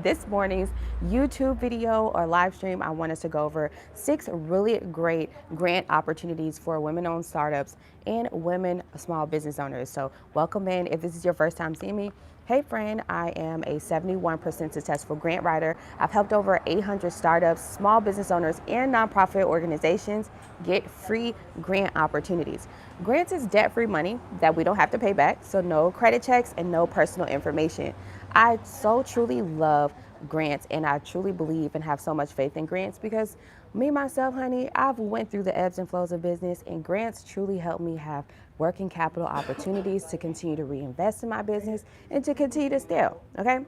this morning's YouTube video or live stream, I want us to go over 6 really great grant opportunities for women-owned startups and women small business owners. So welcome in. If this is your first time seeing me, hey friend, I am a 71% successful grant writer. I've helped over 800 startups, small business owners, and nonprofit organizations get free grant opportunities. Grants is debt-free money that we don't have to pay back, so no credit checks and no personal information. I so truly love grants, and I truly believe and have so much faith in grants because me, myself, honey, I've went through the ebbs and flows of business, and grants truly help me have working capital opportunities to continue to reinvest in my business and to continue to scale, okay?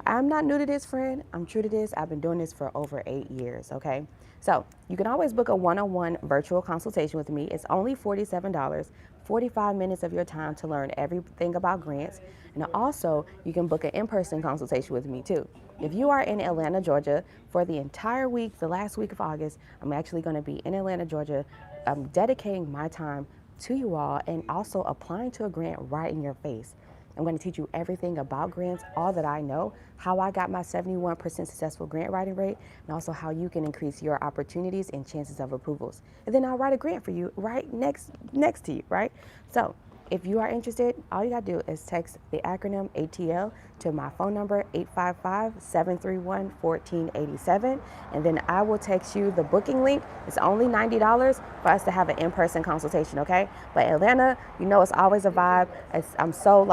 I'm not new to this, friend. I'm true to this. I've been doing this for over 8 years, okay? So you can always book a one-on-one virtual consultation with me. It's only $47, 45 minutes of your time to learn everything about grants. And also, you can book an in-person consultation with me too. If you are in Atlanta, Georgia, for the entire week, the last week of August, I'm actually going to be in Atlanta, Georgia. I'm dedicating my time to you all and also applying to a grant right in your face. I'm going to teach you everything about grants, all that I know, how I got my 71% successful grant writing rate, and also how you can increase your opportunities and chances of approvals. And then I'll write a grant for you right next to you, right? So if you are interested, all you got to do is text the acronym ATL to my phone number, 855-731-1487. And then I will text you the booking link. It's only $90 for us to have an in-person consultation, okay? But Atlanta, you know it's always a vibe. I'm so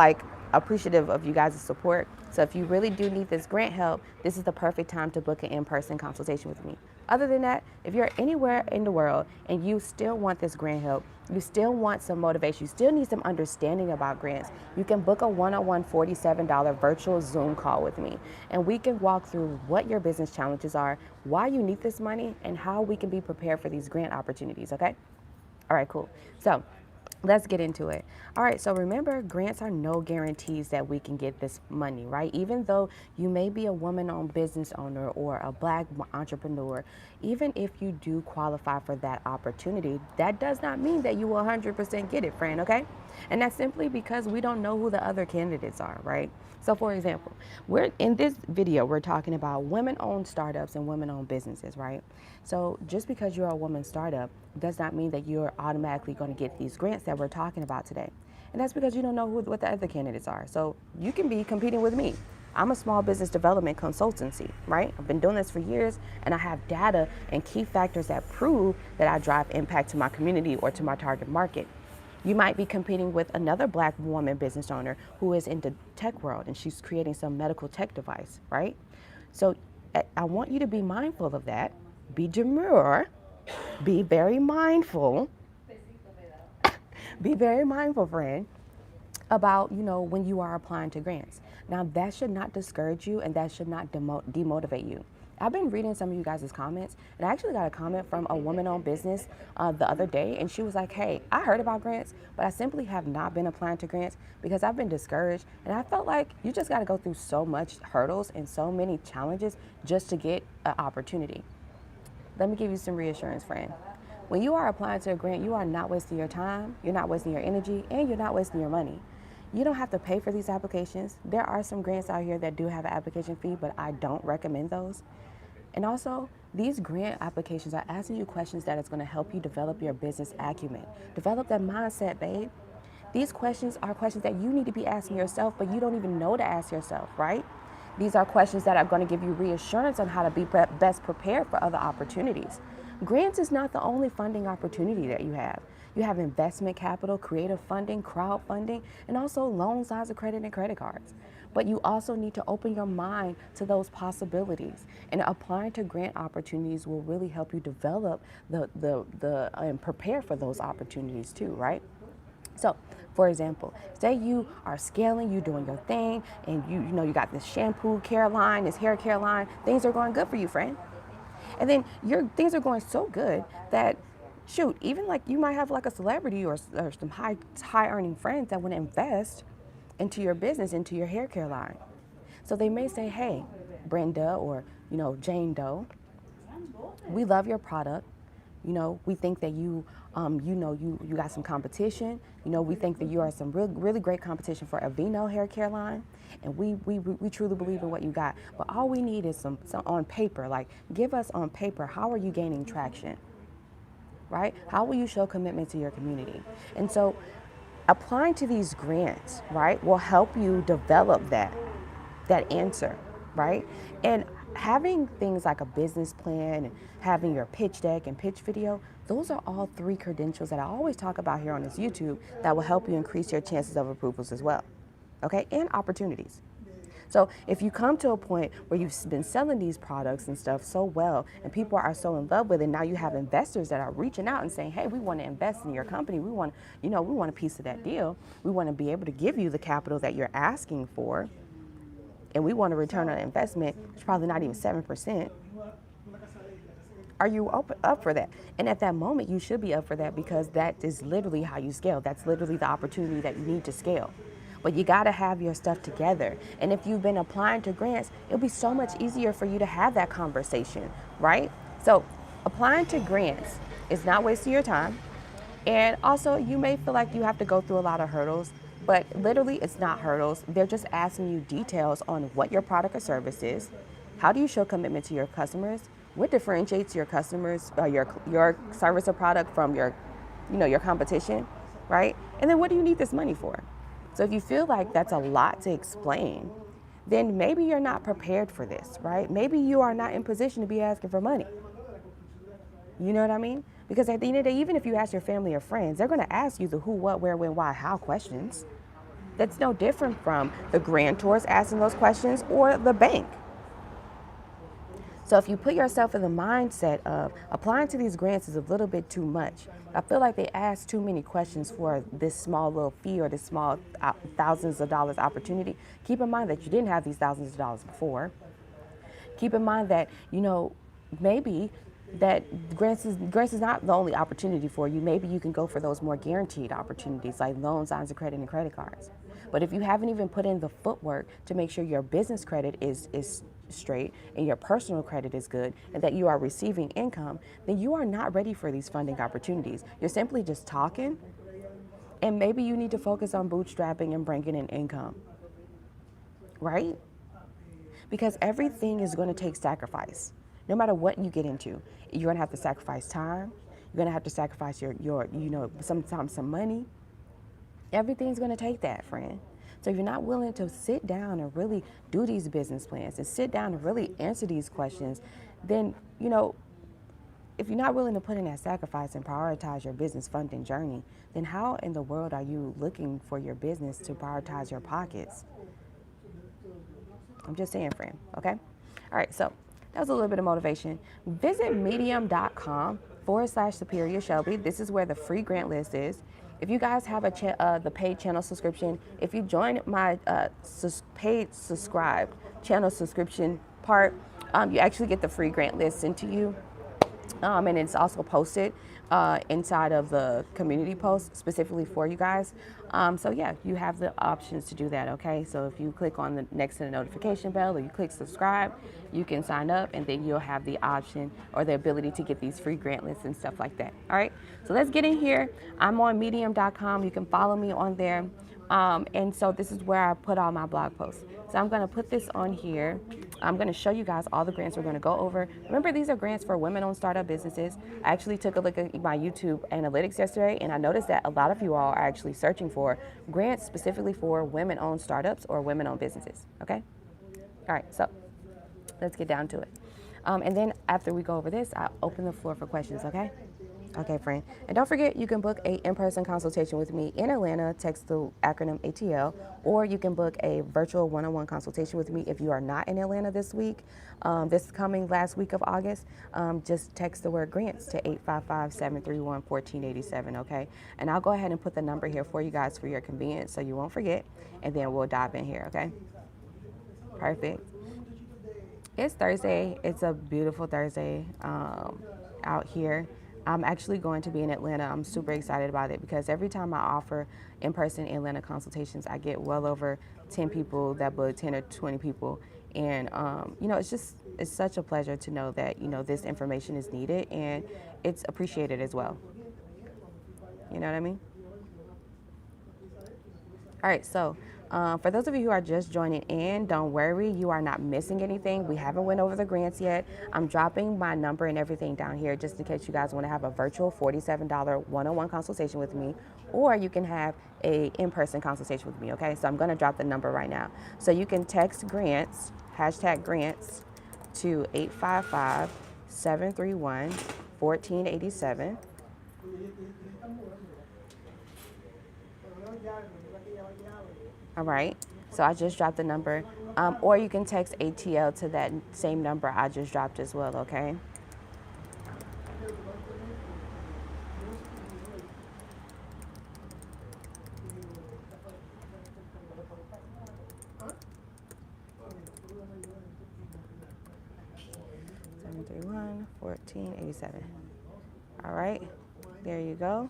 appreciative of you guys' support. So if you really do need this grant help, this is the perfect time to book an in-person consultation with me. Other than that, if you're anywhere in the world and you still want this grant help, you still want some motivation, you still need some understanding about grants, you can book a one-on-one $47 virtual Zoom call with me. And we can walk through what your business challenges are, why you need this money, and how we can be prepared for these grant opportunities, okay? All right, cool. So let's get into it. All right, so remember, grants are no guarantees that we can get this money, right? Even though you may be a woman-owned business owner or a Black entrepreneur, even if you do qualify for that opportunity, that does not mean that you will 100% get it, friend, okay? And that's simply because we don't know who the other candidates are, right? So for example, we're in this video, we're talking about women-owned startups and women-owned businesses, right? So just because you're a woman startup does not mean that you're automatically going to get these grants that we're talking about today. And that's because you don't know what the other candidates are. So you can be competing with me. I'm a small business development consultancy, right? I've been doing this for years, and I have data and key factors that prove that I drive impact to my community or to my target market. You might be competing with another Black woman business owner who is in the tech world, and she's creating some medical tech device, right? So I want you to be mindful of that. Be demure, be very mindful, be very mindful, friend, about, when you are applying to grants. Now, that should not discourage you, and that should not demotivate you. I've been reading some of you guys' comments, and I actually got a comment from a woman-owned business the other day, and she was like, hey, I heard about grants, but I simply have not been applying to grants because I've been discouraged, and I felt like you just got to go through so much hurdles and so many challenges just to get an opportunity. Let me give you some reassurance, friend. When you are applying to a grant, you are not wasting your time, you're not wasting your energy, and you're not wasting your money. You don't have to pay for these applications. There are some grants out here that do have an application fee, but I don't recommend those. And also, these grant applications are asking you questions that is going to help you develop your business acumen. Develop that mindset, babe. These questions are questions that you need to be asking yourself, but you don't even know to ask yourself, right? These are questions that are going to give you reassurance on how to be best prepared for other opportunities. Grants is not the only funding opportunity that you have. You have investment capital, creative funding, crowdfunding, and also loans, lines of credit, and credit cards. But you also need to open your mind to those possibilities. And applying to grant opportunities will really help you develop and prepare for those opportunities too, right? So, for example, say you are scaling, you doing your thing, and you got this shampoo care line, this hair care line, things are going good for you, friend. And then your things are going so good that, shoot, even like you might have like a celebrity or some high earning friends that want to invest into your business, into your hair care line. So they may say, hey, Brenda or, Jane Doe, we love your product. We think that you got some competition. We think that you are some really great competition for a Aveeno hair care line, and we truly believe in what you got. But all we need is some on paper. Like, give us on paper, how are you gaining traction, right? How will you show commitment to your community? And so applying to these grants, right, will help you develop that answer, right? And having things like a business plan and having your pitch deck and pitch video, those are all 3 credentials that I always talk about here on this YouTube that will help you increase your chances of approvals as well, okay? And opportunities. So if you come to a point where you've been selling these products and stuff so well and people are so in love with it, now you have investors that are reaching out and saying, hey, we want to invest in your company. We want a piece of that deal. We want to be able to give you the capital that you're asking for. And we want a return on investment, which is probably not even 7%. Are you up for that? And at that moment, you should be up for that, because that is literally how you scale. That's literally the opportunity that you need to scale. But you got to have your stuff together. And if you've been applying to grants, it'll be so much easier for you to have that conversation, right? So applying to grants is not wasting your time. And also, you may feel like you have to go through a lot of hurdles, but literally it's not hurdles. They're just asking you details on what your product or service is. How do you show commitment to your customers? What differentiates your customers, your service or product from your competition, right? And then what do you need this money for? So if you feel like that's a lot to explain, then maybe you're not prepared for this, right? Maybe you are not in position to be asking for money. You know what I mean? Because at the end of the day, even if you ask your family or friends, they're going to ask you the who, what, where, when, why, how questions. That's no different from the grantors asking those questions or the bank. So if you put yourself in the mindset of applying to these grants is a little bit too much, I feel like they ask too many questions for this small little fee or this small thousands of dollars opportunity. Keep in mind that you didn't have these thousands of dollars before. Keep in mind that, maybe that grants is not the only opportunity for you. Maybe you can go for those more guaranteed opportunities like loans, lines of credit, and credit cards. But if you haven't even put in the footwork to make sure your business credit is straight and your personal credit is good and that you are receiving income, then you are not ready for these funding opportunities. You're simply just talking, and maybe you need to focus on bootstrapping and bringing in income, right? Because everything is going to take sacrifice. No matter what you get into, you're going to have to sacrifice time. You're going to have to sacrifice your sometimes some money. Everything's going to take that, friend. So if you're not willing to sit down and really do these business plans and sit down and really answer these questions, then, if you're not willing to put in that sacrifice and prioritize your business funding journey, then how in the world are you looking for your business to prioritize your pockets? I'm just saying, friend, okay? All right, so that was a little bit of motivation. Visit medium.com/Superior Shelby. This is where the free grant list is. If you guys have the paid channel subscription, if you join my paid subscribe channel subscription part, you actually get the free grant list sent to you. And it's also posted inside of the community post specifically for you guys. So yeah, you have the options to do that, okay? So if you click on the next to the notification bell or you click subscribe, you can sign up, and then you'll have the option or the ability to get these free grant lists and stuff like that. All right, so let's get in here. I'm on medium.com. You can follow me on there. And so this is where I put all my blog posts. So I'm going to put this on here. I'm going to show you guys all the grants we're going to go over. Remember, these are grants for women-owned startup businesses. I actually took a look at my YouTube analytics yesterday, and I noticed that a lot of you all are actually searching for grants specifically for women-owned startups or women-owned businesses, okay? All right, so let's get down to it. And then after we go over this, I'll open the floor for questions, okay? Okay, friend. And don't forget, you can book a in-person consultation with me in Atlanta. Text the acronym ATL, or you can book a virtual one-on-one consultation with me if you are not in Atlanta this week. This coming last week of August, just text the word grants to 855-731-1487, okay? And I'll go ahead and put the number here for you guys for your convenience so you won't forget, and then we'll dive in here, okay? Perfect. It's Thursday. It's a beautiful Thursday out here. I'm actually going to be in Atlanta. I'm super excited about it because every time I offer in-person Atlanta consultations, I get well over 10 people that book, 10 or 20 people And, you know, it's such a pleasure to know that, you know, this information is needed and it's appreciated as well. You know what I mean? All right, so for those of you who are just joining in, don't worry, you are not missing anything. We haven't went over the grants yet. I'm dropping my number and everything down here just in case you guys want to have a virtual $47 one-on-one consultation with me, or you can have a in-person consultation with me, okay? So I'm going to drop the number right now. So you can text grants, hashtag grants, to 855-731-1487. All right. So I just dropped the number. Or you can text ATL to that same number I just dropped as well, okay? Seven three one 1487. All right. There you go.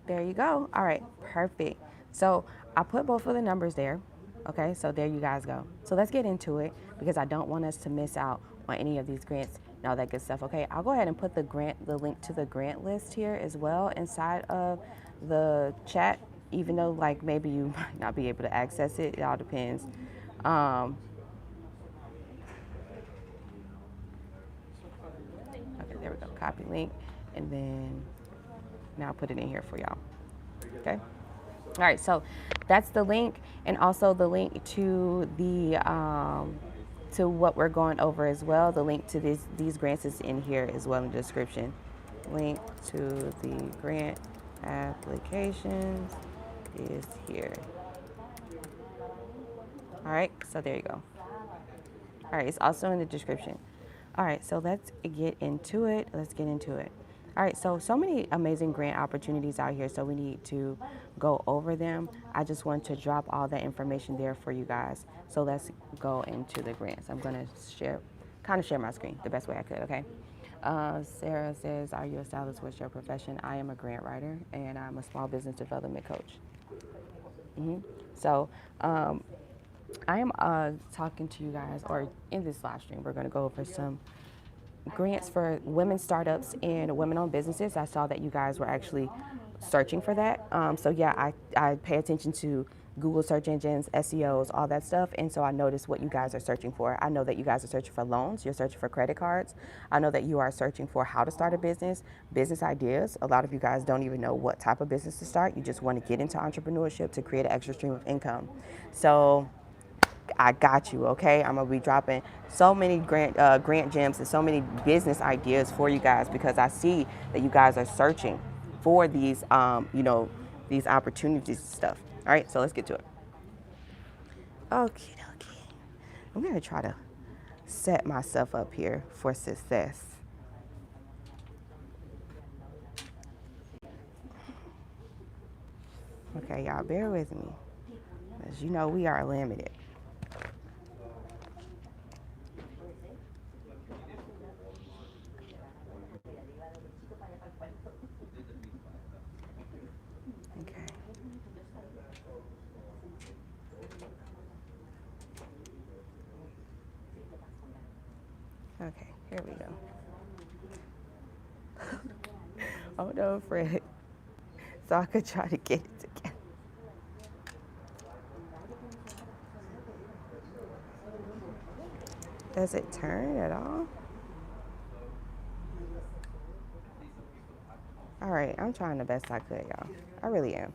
There you go. All right, perfect. So I put both of the numbers there. Okay, so there you guys go. So let's get into it because I don't want us to miss out on any of these grants and all that good stuff. Okay, I'll go ahead and put the link to the grant list here as well inside of the chat, even though like maybe you might not be able to access it. It all depends. Okay, there we go. Copy link, and then now put it in here for y'all. Okay. All right, so that's the link, and also the link to the to what we're going over as well. The link to these grants is in here as well in the description. Link to the grant applications is here. All right, so there you go. All right, it's also in the description. All right, so let's get into it. Let's get into it. All right, so many amazing grant opportunities out here, so we need to go over them. I just want to drop all that information there for you guys. So let's go into the grants. I'm gonna share my screen the best way I could, okay? Sarah says, are you a stylist? What's your profession? I am a grant writer and I'm a small business development coach. So I am talking to you guys, or in this live stream, we're gonna go over some grants for women startups and women-owned businesses. I saw that you guys were actually searching for that. So yeah, I pay attention to Google search engines, SEOs, all that stuff. And so I noticed what you guys are searching for. I know that you guys are searching for loans. You're searching for credit cards. I know that you are searching for how to start a business, business ideas. A lot of you guys don't even know what type of business to start. You just want to get into entrepreneurship to create an extra stream of income. So I got you, okay? I'm gonna be dropping so many grant gems and so many business ideas for you guys because I see that you guys are searching for these, these opportunities and stuff. All right, so let's get to it. Okay, okay. I'm gonna try to set myself up here for success. Okay, y'all, bear with me, as you know we are limited. Okay. Okay, here we go. Oh no, Fred. So I could try to get it together. Does it turn at all? All right, I'm trying the best I could, y'all. I really am.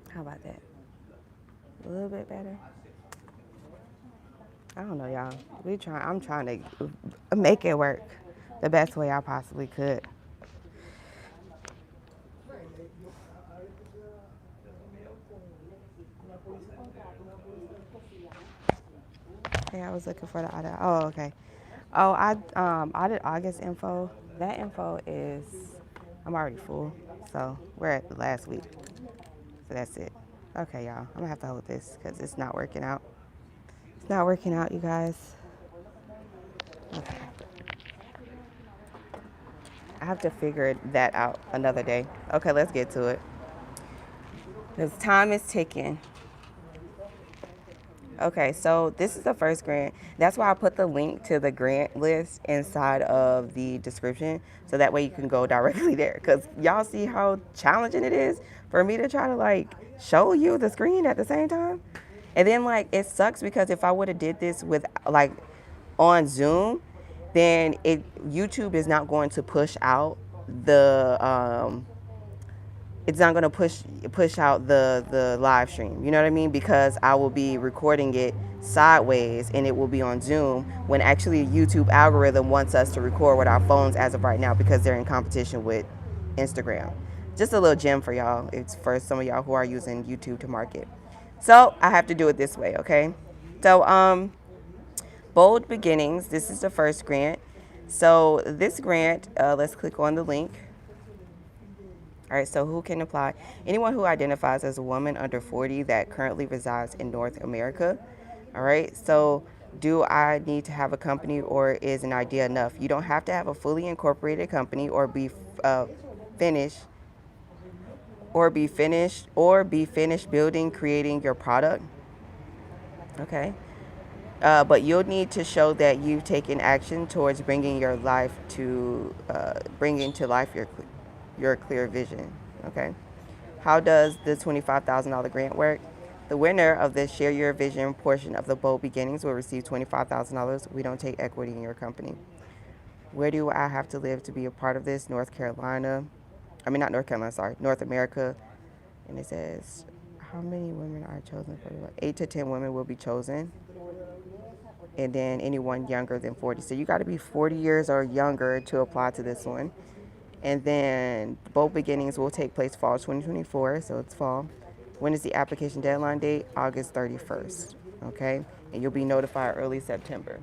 How about that? A little bit better? I don't know, y'all. I'm trying to make it work the best way I possibly could. Okay, I was looking for the audit. Oh, okay. Oh, I audit August info. That info is, I'm already full, so we're at the last week. So that's it. Okay, y'all. I'm gonna have to hold this because it's not working out. It's not working out, you guys. I have to figure that out another day. Okay, let's get to it. Because time is ticking. Okay, so this is the first grant. That's why I put the link to the grant list inside of the description, so that way you can go directly there. Because y'all see how challenging it is for me to try to like show you the screen at the same time. And then like it sucks because if I would have did this with like on Zoom, then YouTube is not going to push out the it's not going to push out the live stream. You know what I mean? Because I will be recording it sideways and it will be on Zoom, when actually YouTube algorithm wants us to record with our phones as of right now, because they're in competition with Instagram. Just a little gem for y'all. It's for some of y'all who are using YouTube to market. So I have to do it this way, okay? So Bold Beginnings, this is the first grant. So this grant, let's click on the link. All right, so who can apply? Anyone who identifies as a woman under 40 that currently resides in North America. All right, so do I need to have a company, or is an idea enough? You don't have to have a fully incorporated company or be finished building, creating your product. Okay. But you'll need to show that you've taken action towards bringing to life your clear vision. Okay. How does the $25,000 grant work? The winner of the Share Your Vision portion of the Bold Beginnings will receive $25,000. We don't take equity in your company. Where do I have to live to be a part of this? North America. And it says, how many women are chosen for the 8 to 10 women will be chosen. And then anyone younger than 40. So you got to be 40 years or younger to apply to this one. And then Bold Beginnings will take place fall 2024, so it's fall. When is the application deadline date? August 31st, okay? And you'll be notified early September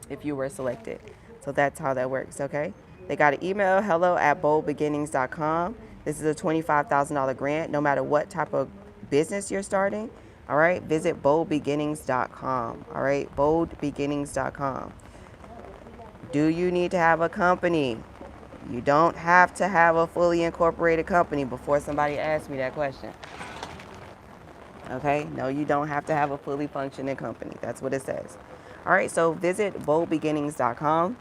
if you were selected. So that's how that works, okay? They got an email, hello@boldbeginnings.com. This is a $25,000 grant, no matter what type of business you're starting. All right, visit boldbeginnings.com. All right, boldbeginnings.com. Do you need to have a company? You don't have to have a fully incorporated company before somebody asks me that question. Okay, no, you don't have to have a fully functioning company. That's what it says. All right, so visit boldbeginnings.com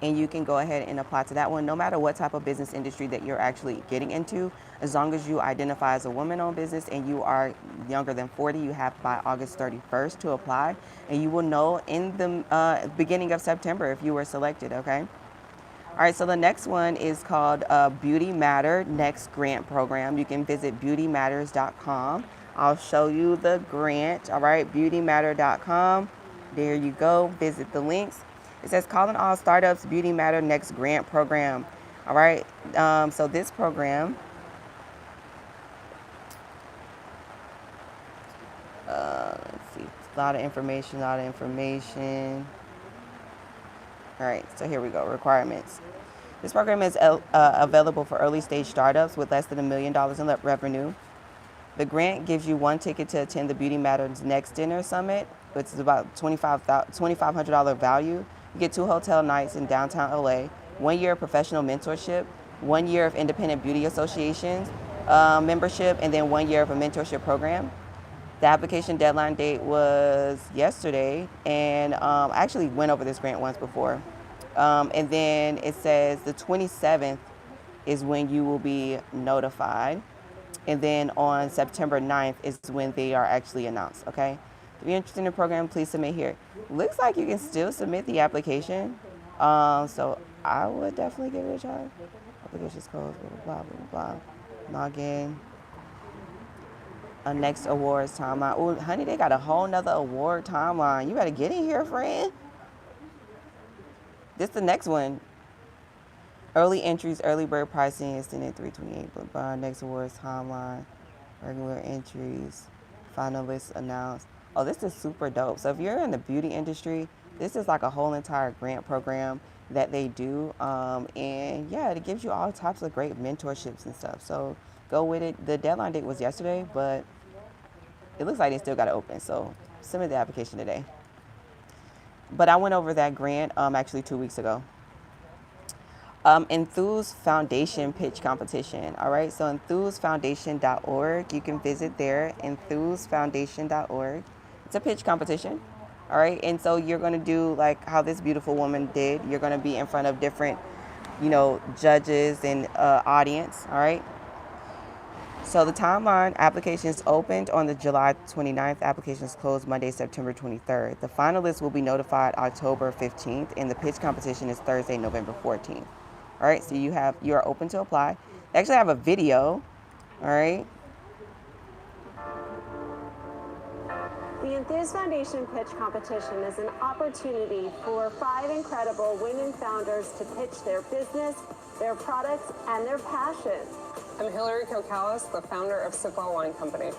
and you can go ahead and apply to that one, no matter what type of business industry that you're actually getting into. As long as you identify as a woman-owned business and you are younger than 40, you have by August 31st to apply, and you will know in the beginning of September if you were selected, okay? All right, so the next one is called Beauty Matter Next Grant Program. You can visit beautymatters.com. I'll show you the grant. All right, beautymatter.com. There you go. Visit the links. It says calling all startups Beauty Matter Next Grant Program. All right, so this program, let's see, a lot of information. All right, so here we go, requirements. This program is available for early stage startups with less than $1 million in revenue. The grant gives you one ticket to attend the Beauty Matters Next Dinner Summit, which is about $2,500 value. You get 2 hotel nights in downtown LA, 1 year of professional mentorship, 1 year of independent beauty associations membership, and then 1 year of a mentorship program. The application deadline date was yesterday, and I actually went over this grant once before. And then it says the 27th is when you will be notified. And then on September 9th is when they are actually announced, okay? If you're interested in the program, please submit here. Looks like you can still submit the application. So I would definitely give it a try. Application's closed, blah, blah, blah, blah. Log in. A next awards timeline. Oh, honey, they got a whole nother award timeline. You better get in here, friend. This the next one. Early entries, early bird pricing, extended 328, blah, blah. Next awards timeline. Regular entries. Finalists announced. Oh, this is super dope. So if you're in the beauty industry, this is like a whole entire grant program that they do. And yeah, it gives you all types of great mentorships and stuff. So go with it. The deadline date was yesterday, but it looks like they still got it open. So submit the application today. But I went over that grant actually 2 weeks ago. Enthuse Foundation pitch competition. All right, so enthusefoundation.org. You can visit there, enthusefoundation.org. It's a pitch competition. All right, and so you're going to do like how this beautiful woman did. You're going to be in front of different, judges and audience. All right. So the timeline, applications opened on the July 29th, applications closed Monday, September 23rd. The finalists will be notified October 15th, and the pitch competition is Thursday, November 14th. All right, so you're open to apply. They actually have a video, all right? The Enthuse Foundation Pitch Competition is an opportunity for 5 incredible women founders to pitch their business, their products, and their passion. I'm Hillary Kokalis, the founder of Sipwell Wine Company.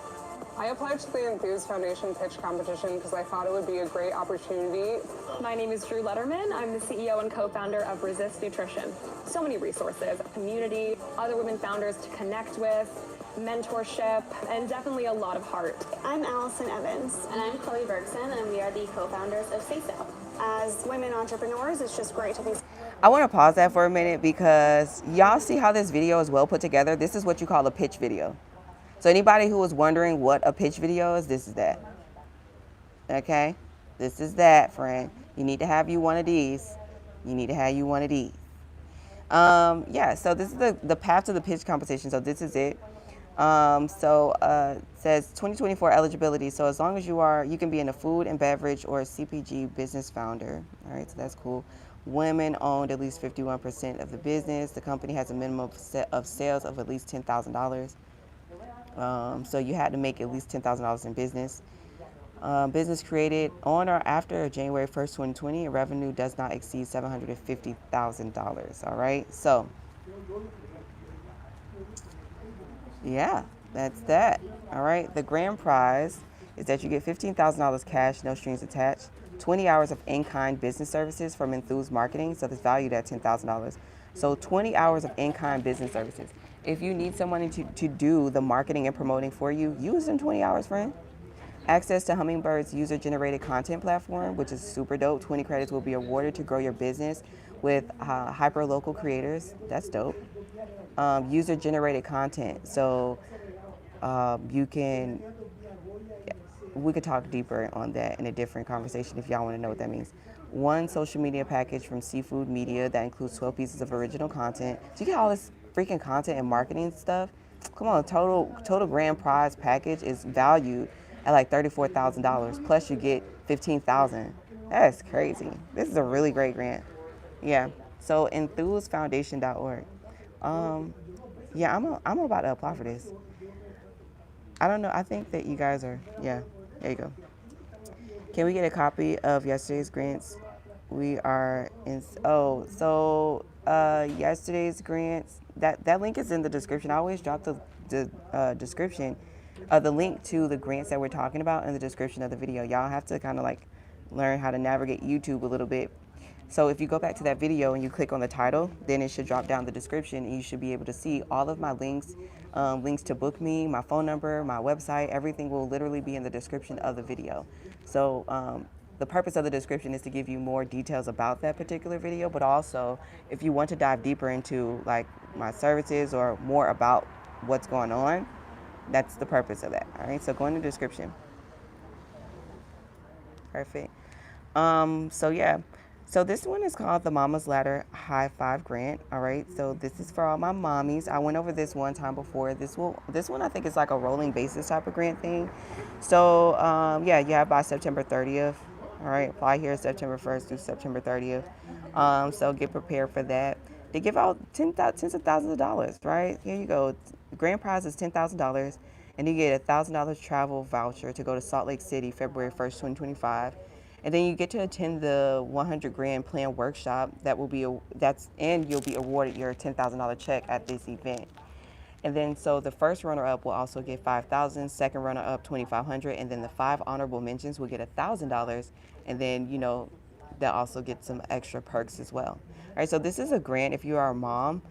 I applied to the Enthuse Foundation Pitch Competition because I thought it would be a great opportunity. My name is Drew Letterman. I'm the CEO and co-founder of Resist Nutrition. So many resources, community, other women founders to connect with, mentorship, and definitely a lot of heart. I'm Allison Evans. And I'm Chloe Bergson, and we are the co-founders of Say So. As women entrepreneurs, it's just great to be... I want to pause that for a minute because y'all see how this video is well put together? This is what you call a pitch video. So anybody who was wondering what a pitch video is, this is that. Okay? This is that, friend. You need to have you one of these. You need to have you one of these. Yeah, so this is the path to the pitch competition. So this is it. It says 2024 eligibility. So as long as you can be in a food and beverage or a CPG business founder. All right, so that's cool. Women owned at least 51% of the business. The company has a minimum of sales of at least $10,000. So you had to make at least $10,000 in business. Business created on or after January 1st, 2020, and revenue does not exceed $750,000. All right, so yeah, that's that. All right, the grand prize is that you get $15,000 cash, no strings attached, 20 hours of in-kind business services from Enthuse Marketing, so that's valued at $10,000. So 20 hours of in-kind business services. If you need someone to do the marketing and promoting for you, use them 20 hours, friend. Access to Hummingbird's user-generated content platform, which is super dope. 20 credits will be awarded to grow your business with hyper-local creators. That's dope. User-generated content. So we could talk deeper on that in a different conversation if y'all want to know what that means. One social media package from Seafood Media that includes 12 pieces of original content. So you get all this freaking content and marketing stuff. Come on, total grand prize package is valued at like $34,000. Plus you get $15,000. That's crazy. This is a really great grant. Yeah. So enthusefoundation.org. Yeah, I'm about to apply for this. I don't know. I think that you guys are. Yeah. There you go. Can we get a copy of yesterday's grants? We are in. Yesterday's grants. That link is in the description. I always drop the description, the link to the grants that we're talking about in the description of the video. Y'all have to kind of like learn how to navigate YouTube a little bit. So if you go back to that video and you click on the title, then it should drop down the description and you should be able to see all of my links, links to book me, my phone number, my website, everything will literally be in the description of the video. So the purpose of the description is to give you more details about that particular video, but also if you want to dive deeper into like my services or more about what's going on, that's the purpose of that. All right, so go in the description. Perfect. So yeah. So this one is called the Mama's Ladder High Five Grant. All right. So this is for all my mommies. I went over this one time before. This one I think is like a rolling basis type of grant thing. So yeah, you have by September 30th. All right. Apply here September 1st through September 30th. So get prepared for that. They give out tens of thousands of dollars. Right. Here you go. The grand prize is $10,000, and you get a $1,000 travel voucher to go to Salt Lake City, February 1st, 2025. And then you get to attend the 100 Grand Plan Workshop and you'll be awarded your $10,000 check at this event. And then so the first runner-up will also get $5,000, second runner-up $2,500, and then the 5 honorable mentions will get $1,000, and then they'll also get some extra perks as well. All right, so this is a grant if you are a mom.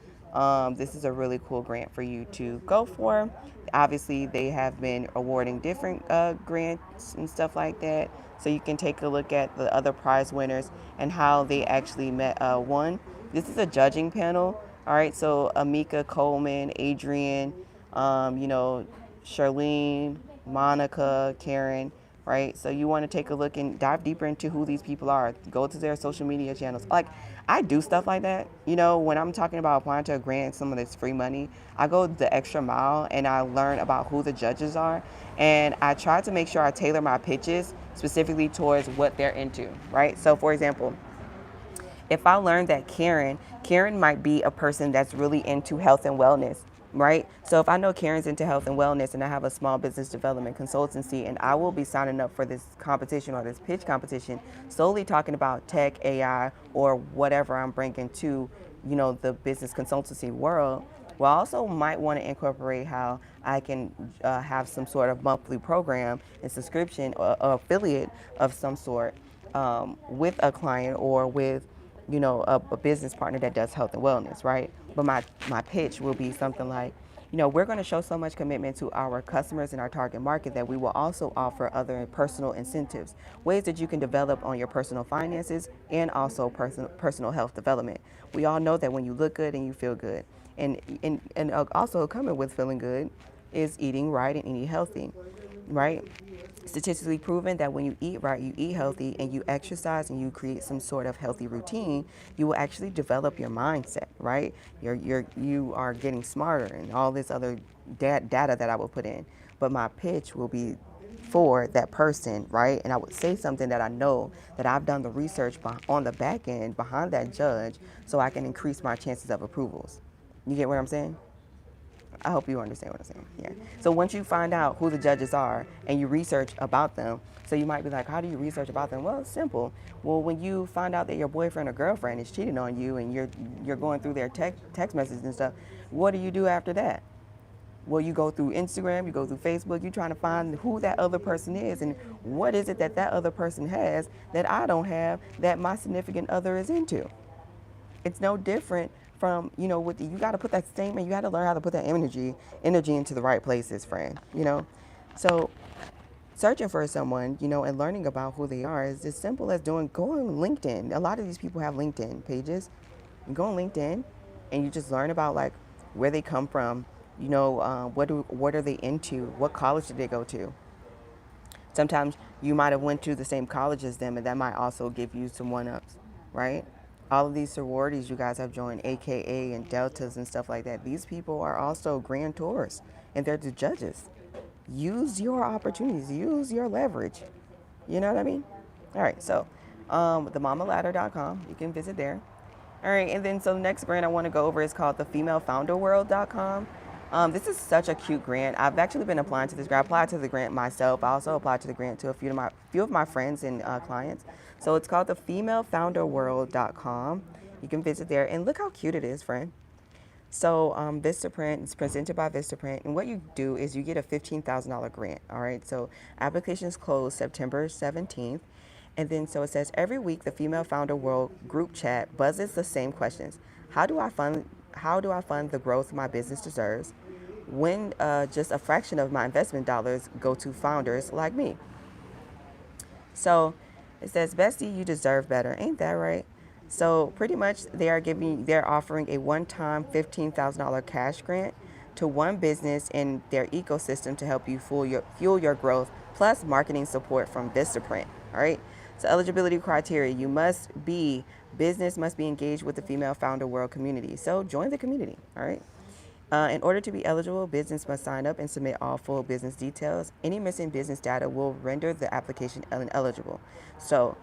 This is a really cool grant for you to go for. Obviously, they have been awarding different grants and stuff like that. So you can take a look at the other prize winners and how they actually won. This is a judging panel. All right, so Amika, Coleman, Adrian, you know, Charlene, Monica, Karen, right? So you want to take a look and dive deeper into who these people are. Go to their social media channels. Like, I do stuff like that. You know, when I'm talking about applying to a grant, some of this free money, I go the extra mile and I learn about who the judges are. And I try to make sure I tailor my pitches specifically towards what they're into, right? So for example, if I learned that Karen might be a person that's really into health and wellness, right? So if I know Karen's into health and wellness and I have a small business development consultancy and I will be signing up for this competition or this pitch competition solely talking about tech, AI, or whatever I'm bringing to, you know, the business consultancy world, well, I also might want to incorporate how I can have some sort of monthly program and subscription or affiliate of some sort with a client or with, you know, a business partner that does health and wellness, right? But my pitch will be something like, you know, we're going to show so much commitment to our customers and our target market that we will also offer other personal incentives, ways that you can develop on your personal finances and also personal health development. We all know that when you look good and you feel good, and also coming with feeling good is eating right and eating healthy, right? Statistically proven that when you eat right, you eat healthy, and you exercise and you create some sort of healthy routine, you will actually develop your mindset, right? You are getting smarter and all this other data that I will put in. But my pitch will be for that person, right? And I would say something that I know that I've done the research on the back end behind that judge so I can increase my chances of approvals. You get what I'm saying? I hope you understand what I'm saying. Yeah. So once you find out who the judges are and you research about them, so you might be like, how do you research about them? Well, it's simple. Well, when you find out that your boyfriend or girlfriend is cheating on you and you're going through their text messages and stuff, what do you do after that? Well, you go through Instagram, you go through Facebook, you're trying to find who that other person is and what is it that that other person has that I don't have that my significant other is into. It's no different from, you know, you got to put that statement, you got to learn how to put that energy into the right places, friend, you know? So searching for someone, you know, and learning about who they are is as simple as go on LinkedIn. A lot of these people have LinkedIn pages. You go on LinkedIn and you just learn about like where they come from, you know, what are they into, what college did they go to. Sometimes you might have went to the same college as them, and that might also give you some one-ups, right? All of these sororities you guys have joined, AKA and Deltas and stuff like that, these people are also grand tours, and they're the judges. Use your opportunities, use your leverage. You know what I mean? All right, so themamaladder.com, you can visit there. All right, and then so the next grant I want to go over is called thefemalefounderworld.com. This is such a cute grant. I've actually been applying to this grant. I applied to the grant myself. I also applied to the grant to a few of my friends and clients. So it's called thefemalefounderworld.com. You can visit there and look how cute it is, friend. So Vistaprint is presented by Vistaprint, and what you do is you get a $15,000 grant. All right. So applications close September 17th. And then so it says every week the Female Founder World group chat buzzes the same questions. How do I fund the growth my business deserves when just a fraction of my investment dollars go to founders like me? So it says, Bestie, you deserve better. Ain't that right? So pretty much they're offering a one-time $15,000 cash grant to one business in their ecosystem to help you fuel your growth, plus marketing support from Vistaprint. All right. So eligibility criteria, business must be engaged with the Female Founder World community. So join the community. All right. In order to be eligible, business must sign up and submit all full business details. Any missing business data will render the application ineligible. So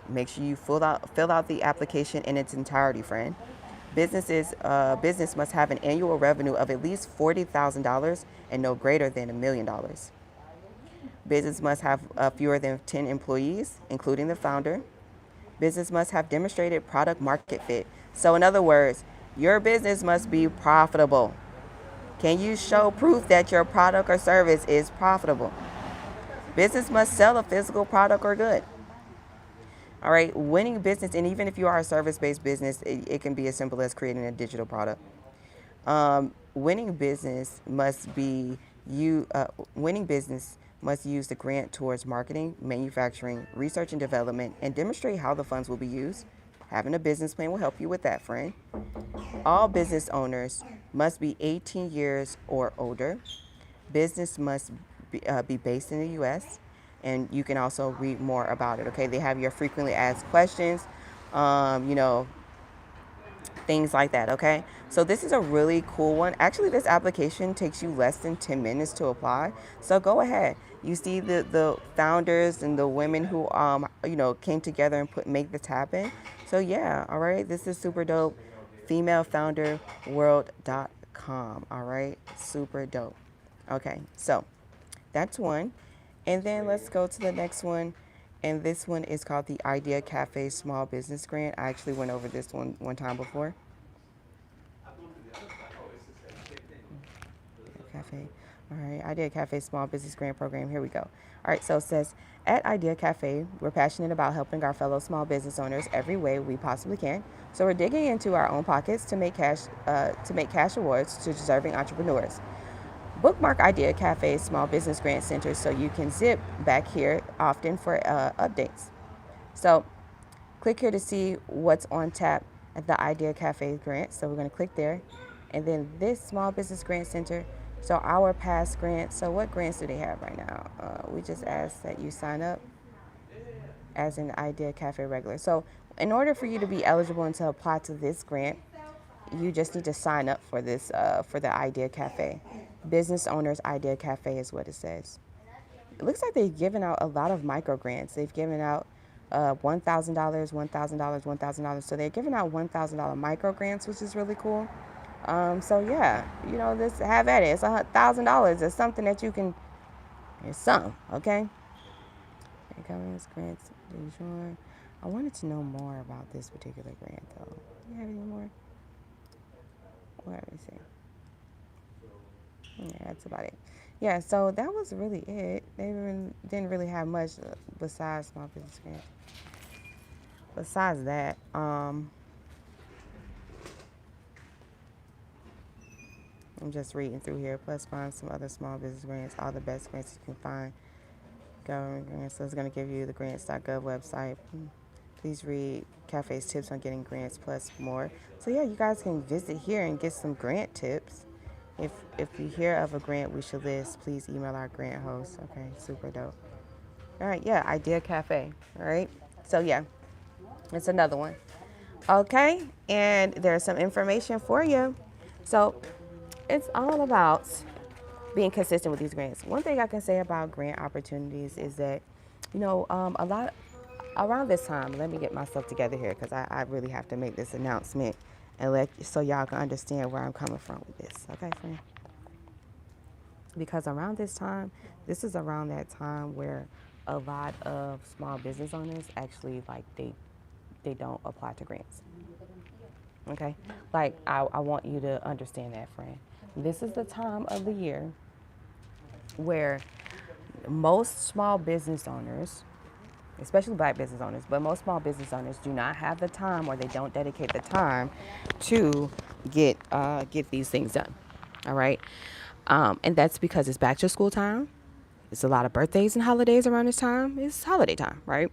make sure you fill out the application in its entirety, friend. Business must have an annual revenue of at least $40,000 and no greater than $1 million. Business must have fewer than 10 employees, including the founder. Business must have demonstrated product market fit. So in other words, your business must be profitable. Can you show proof that your product or service is profitable? Business must sell a physical product or good. All right, winning business, and even if you are a service-based business, it can be as simple as creating a digital product. Winning business must use the grant towards marketing, manufacturing, research and development, and demonstrate how the funds will be used. Having a business plan will help you with that, friend. All business owners must be 18 years or older. Business must be based in the U.S. And you can also read more about it. Okay, they have your frequently asked questions, you know, things like that. Okay, so this is a really cool one. Actually, this application takes you less than 10 minutes to apply. So go ahead. You see the founders and the women who you know, came together and make this happen. So yeah, all right, this is super dope. Femalefounderworld.com. All right, super dope. Okay, so that's one. And then let's go to the next one. And this one is called the Idea Cafe Small Business Grant. I actually went over this one time before. Cafe. All right, Idea Cafe Small Business Grant Program. Here we go. All right, so it says, at Idea Cafe, we're passionate about helping our fellow small business owners every way we possibly can. So we're digging into our own pockets to make cash awards to deserving entrepreneurs. Bookmark Idea Cafe Small Business Grant Center so you can zip back here often for updates. So click here to see what's on tap at the Idea Cafe grant. So we're going to click there. And then this Small Business Grant Center. So our past grants. So what grants do they have right now? We just ask that you sign up as an Idea Cafe regular. So in order for you to be eligible and to apply to this grant, you just need to sign up for this, for the Idea Cafe. Business Owners Idea Cafe is what it says. It looks like they've given out a lot of micro grants. They've given out $1,000, $1,000, $1,000. So they're giving out $1,000 micro grants, which is really cool. So yeah, you know, this, have at it. It's $1,000. It's something that you can. It's something, okay? Government grants. I wanted to know more about this particular grant, though. Do you have any more? Let me see. Yeah, that's about it. Yeah, so that was really it. They didn't really have much besides small business grant. Besides that, I'm just reading through here. Plus, find some other small business grants. All the best grants you can find. Government grants. So it's going to give you the grants.gov website. Please read Cafe's tips on getting grants plus more. So yeah, you guys can visit here and get some grant tips. If you hear of a grant we should list, please email our grant host. Okay, super dope. All right, yeah, Idea Cafe. All right, so yeah, it's another one. Okay, and there's some information for you. So it's all about being consistent with these grants. One thing I can say about grant opportunities is that, you know, a lot around this time, let me get myself together here because I really have to make this announcement and so y'all can understand where I'm coming from with this. Okay, friend? Because around this time, this is around that time where a lot of small business owners actually, like, they don't apply to grants. Okay? Like, I want you to understand that, friend. This is the time of the year where most small business owners, especially black business owners, but most small business owners do not have the time, or they don't dedicate the time to get these things done. All right, and that's because it's back to school time. It's a lot of birthdays and holidays around this time. It's holiday time, right?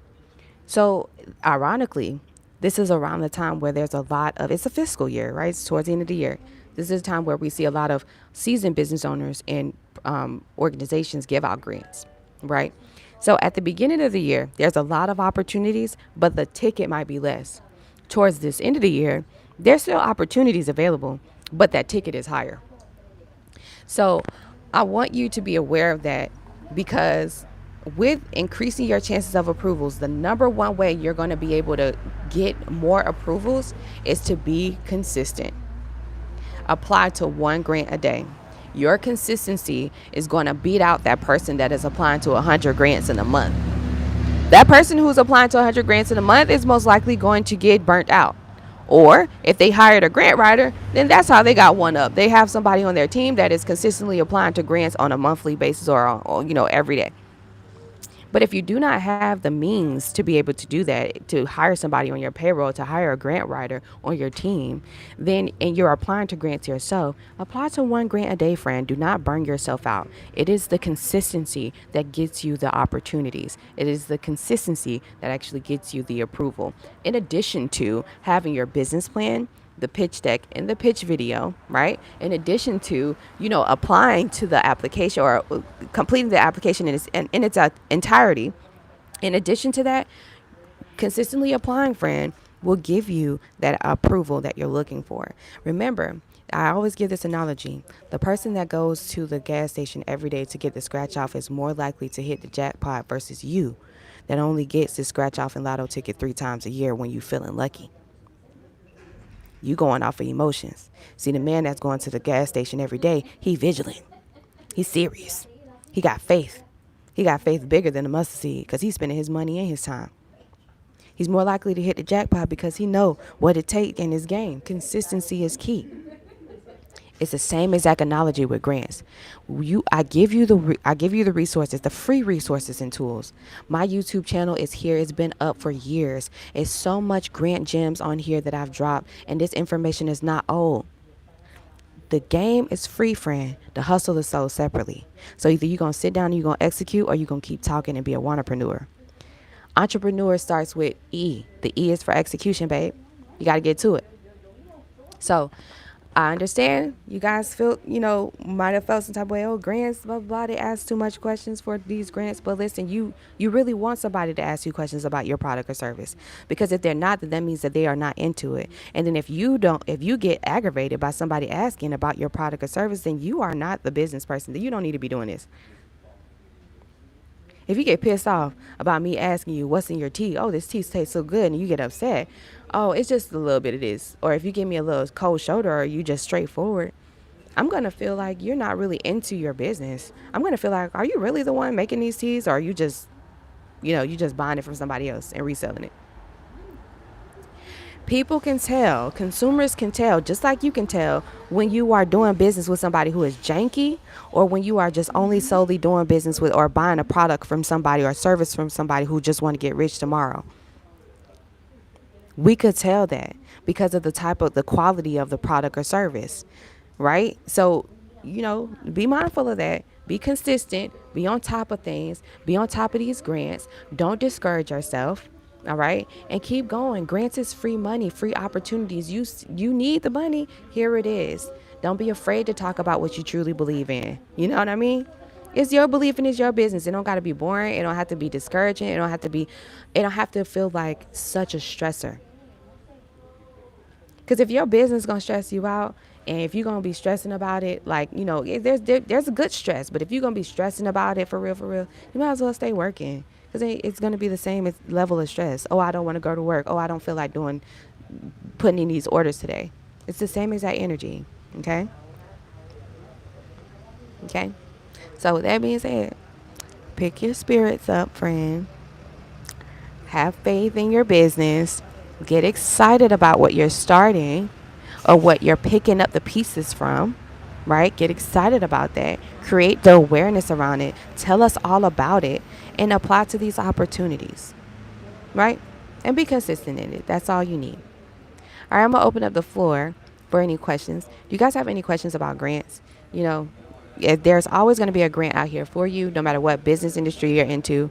So ironically, this is around the time where there's a lot of, it's a fiscal year, right? It's towards the end of the year. This is a time where we see a lot of seasoned business owners and organizations give out grants, right? So at the beginning of the year, there's a lot of opportunities, but the ticket might be less. Towards this end of the year, there's still opportunities available, but that ticket is higher. So I want you to be aware of that, because with increasing your chances of approvals, the number one way you're going to be able to get more approvals is to be consistent. Apply to one grant a day. Your consistency is going to beat out that person that is applying to 100 grants in a month. That person who's applying to 100 grants in a month is most likely going to get burnt out. Or if they hired a grant writer, then that's how they got one up. They have somebody on their team that is consistently applying to grants on a monthly basis or you know, every day. But if you do not have the means to be able to do that, to hire somebody on your payroll, to hire a grant writer on your team, then and you're applying to grants yourself, apply to one grant a day, friend. Do not burn yourself out. It is the consistency that gets you the opportunities. It is the consistency that actually gets you the approval. In addition to having your business plan, the pitch deck, and the pitch video, right? In addition to, applying to the application or completing the application in its entirety. In addition to that, consistently applying, friend, will give you that approval that you're looking for. Remember, I always give this analogy. The person that goes to the gas station every day to get the scratch off is more likely to hit the jackpot versus you that only gets the scratch off and lotto ticket 3 times a year when you feeling lucky. You going off of emotions. See, the man that's going to the gas station every day, he vigilant. He's serious. He got faith. He got faith bigger than a mustard seed because he's spending his money and his time. He's more likely to hit the jackpot because he know what it takes in his game. Consistency is key. It's the same exact analogy with grants. I give you the resources, the free resources and tools. My YouTube channel is here. It's been up for years. It's so much grant gems on here that I've dropped, and this information is not old. The game is free, friend. The hustle is sold separately. So either you're going to sit down and you're going to execute, or you're going to keep talking and be a wantrepreneur. Entrepreneur starts with E. The E is for execution, babe. You got to get to it. So I understand you guys feel, might have felt some type of way. Oh, grants, blah, blah, blah. They ask too much questions for these grants. But listen, you really want somebody to ask you questions about your product or service. Because if they're not, then that means that they are not into it. And then if you get aggravated by somebody asking about your product or service, then you are not the business person. Then you don't need to be doing this. If you get pissed off about me asking you what's in your tea, oh, this tea tastes so good, and you get upset, oh, it's just a little bit of this. Or if you give me a little cold shoulder or you just straightforward, I'm going to feel like you're not really into your business. I'm going to feel like, are you really the one making these teas, or are you just, you just buying it from somebody else and reselling it? People can tell, consumers can tell, just like you can tell when you are doing business with somebody who is janky, or when you are just only solely doing business with or buying a product from somebody or a service from somebody who just want to get rich tomorrow. We could tell that because of the quality of the product or service, right? So, be mindful of that. Be consistent. Be on top of things. Be on top of these grants. Don't discourage yourself. All right. And keep going. Grants is free money, free opportunities. You need the money. Here it is. Don't be afraid to talk about what you truly believe in. You know what I mean? It's your belief and it's your business. It don't got to be boring. It don't have to be discouraging. It don't have to feel like such a stressor. Because if your business is going to stress you out, and if you're going to be stressing about it, like, there's a good stress. But if you're going to be stressing about it for real, you might as well stay working. Because it's going to be the same level of stress. Oh, I don't want to go to work. Oh, I don't feel like putting in these orders today. It's the same exact energy. Okay? Okay? So with that being said, pick your spirits up, friend. Have faith in your business. Get excited about what you're starting or what you're picking up the pieces from, right? Get excited about that. Create the awareness around it. Tell us all about it and apply to these opportunities, right? And be consistent in it. That's all you need. All right, I'm going to open up the floor for any questions. Do you guys have any questions about grants? There's always going to be a grant out here for you, no matter what business industry you're into.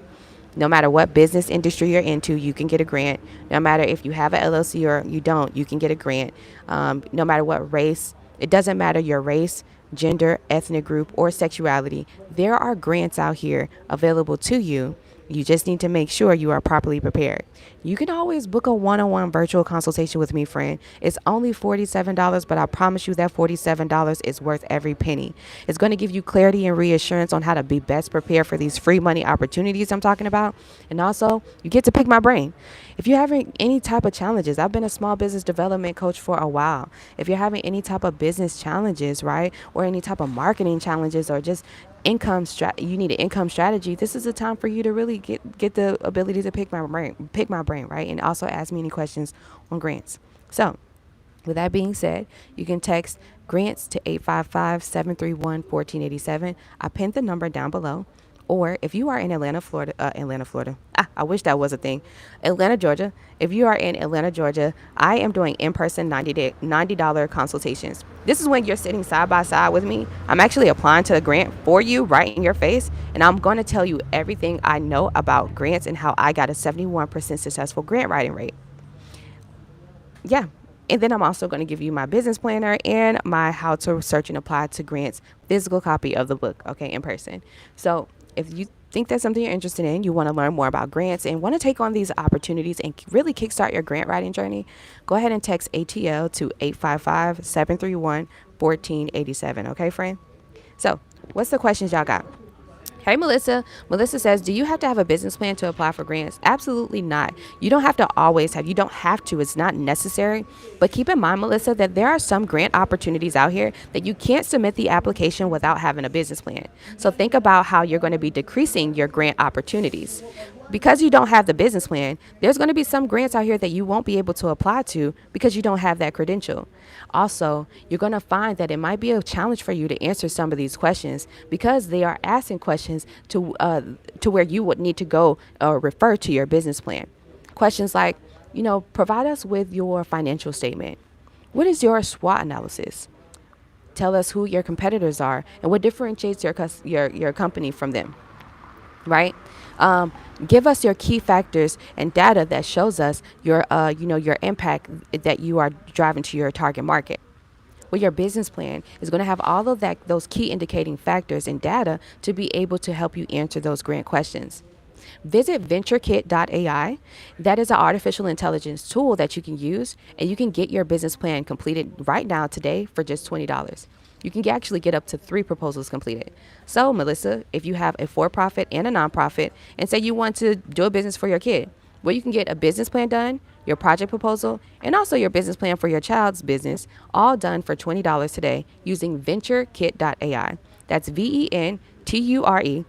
No matter what business industry you're into, you can get a grant. No matter if you have an LLC or you don't, you can get a grant. No matter what race, it doesn't matter your race, gender, ethnic group, or sexuality. There are grants out here available to you. You just need to make sure you are properly prepared. You can always book a one-on-one virtual consultation with me, friend. It's only $47, but I promise you that $47 is worth every penny. It's going to give you clarity and reassurance on how to be best prepared for these free money opportunities I'm talking about. And also, you get to pick my brain. If you're having any type of challenges, I've been a small business development coach for a while. If you're having any type of business challenges, right, or any type of marketing challenges, or just you need an income strategy, this is the time for you to really get the ability to pick my brain, right? And also ask me any questions on grants. So with that being said, you can text grants to 855-731-1487. I pinned the number down below. Or if you are in Atlanta, Florida, I wish that was a thing. Atlanta, Georgia. If you are in Atlanta, Georgia, I am doing in-person $90 consultations. This is when you're sitting side by side with me. I'm actually applying to the grant for you right in your face, and I'm going to tell you everything I know about grants and how I got a 71% successful grant writing rate. Yeah. And then I'm also going to give you my business planner and my how to search and apply to grants physical copy of the book, okay, in person. So if you think that's something you're interested in, you want to learn more about grants and want to take on these opportunities and really kickstart your grant writing journey, go ahead and text ATL to 855-731-1487, okay, friend? So what's the questions y'all got? Hey, Melissa. Melissa says, do you have to have a business plan to apply for grants? Absolutely not. You don't have to always have. You don't have to. It's not necessary. But keep in mind, Melissa, that there are some grant opportunities out here that you can't submit the application without having a business plan. So think about how you're going to be decreasing your grant opportunities. Because you don't have the business plan, there's going to be some grants out here that you won't be able to apply to because you don't have that credential. Also, you're going to find that it might be a challenge for you to answer some of these questions because they are asking questions to where you would need to go or refer to your business plan. Questions like, provide us with your financial statement. What is your SWOT analysis? Tell us who your competitors are and what differentiates your company from them. Right? Give us your key factors and data that shows us your impact that you are driving to your target market. Well, your business plan is going to have all of those key indicating factors and data to be able to help you answer those grant questions. Visit venturekit.ai. That is an artificial intelligence tool that you can use, and you can get your business plan completed right now today for just $20. You can actually get up to 3 proposals completed. So, Melissa, if you have a for-profit and a nonprofit and say you want to do a business for your kid, well, you can get a business plan done, your project proposal, and also your business plan for your child's business, all done for $20 today using venturekit.ai. That's VENTURE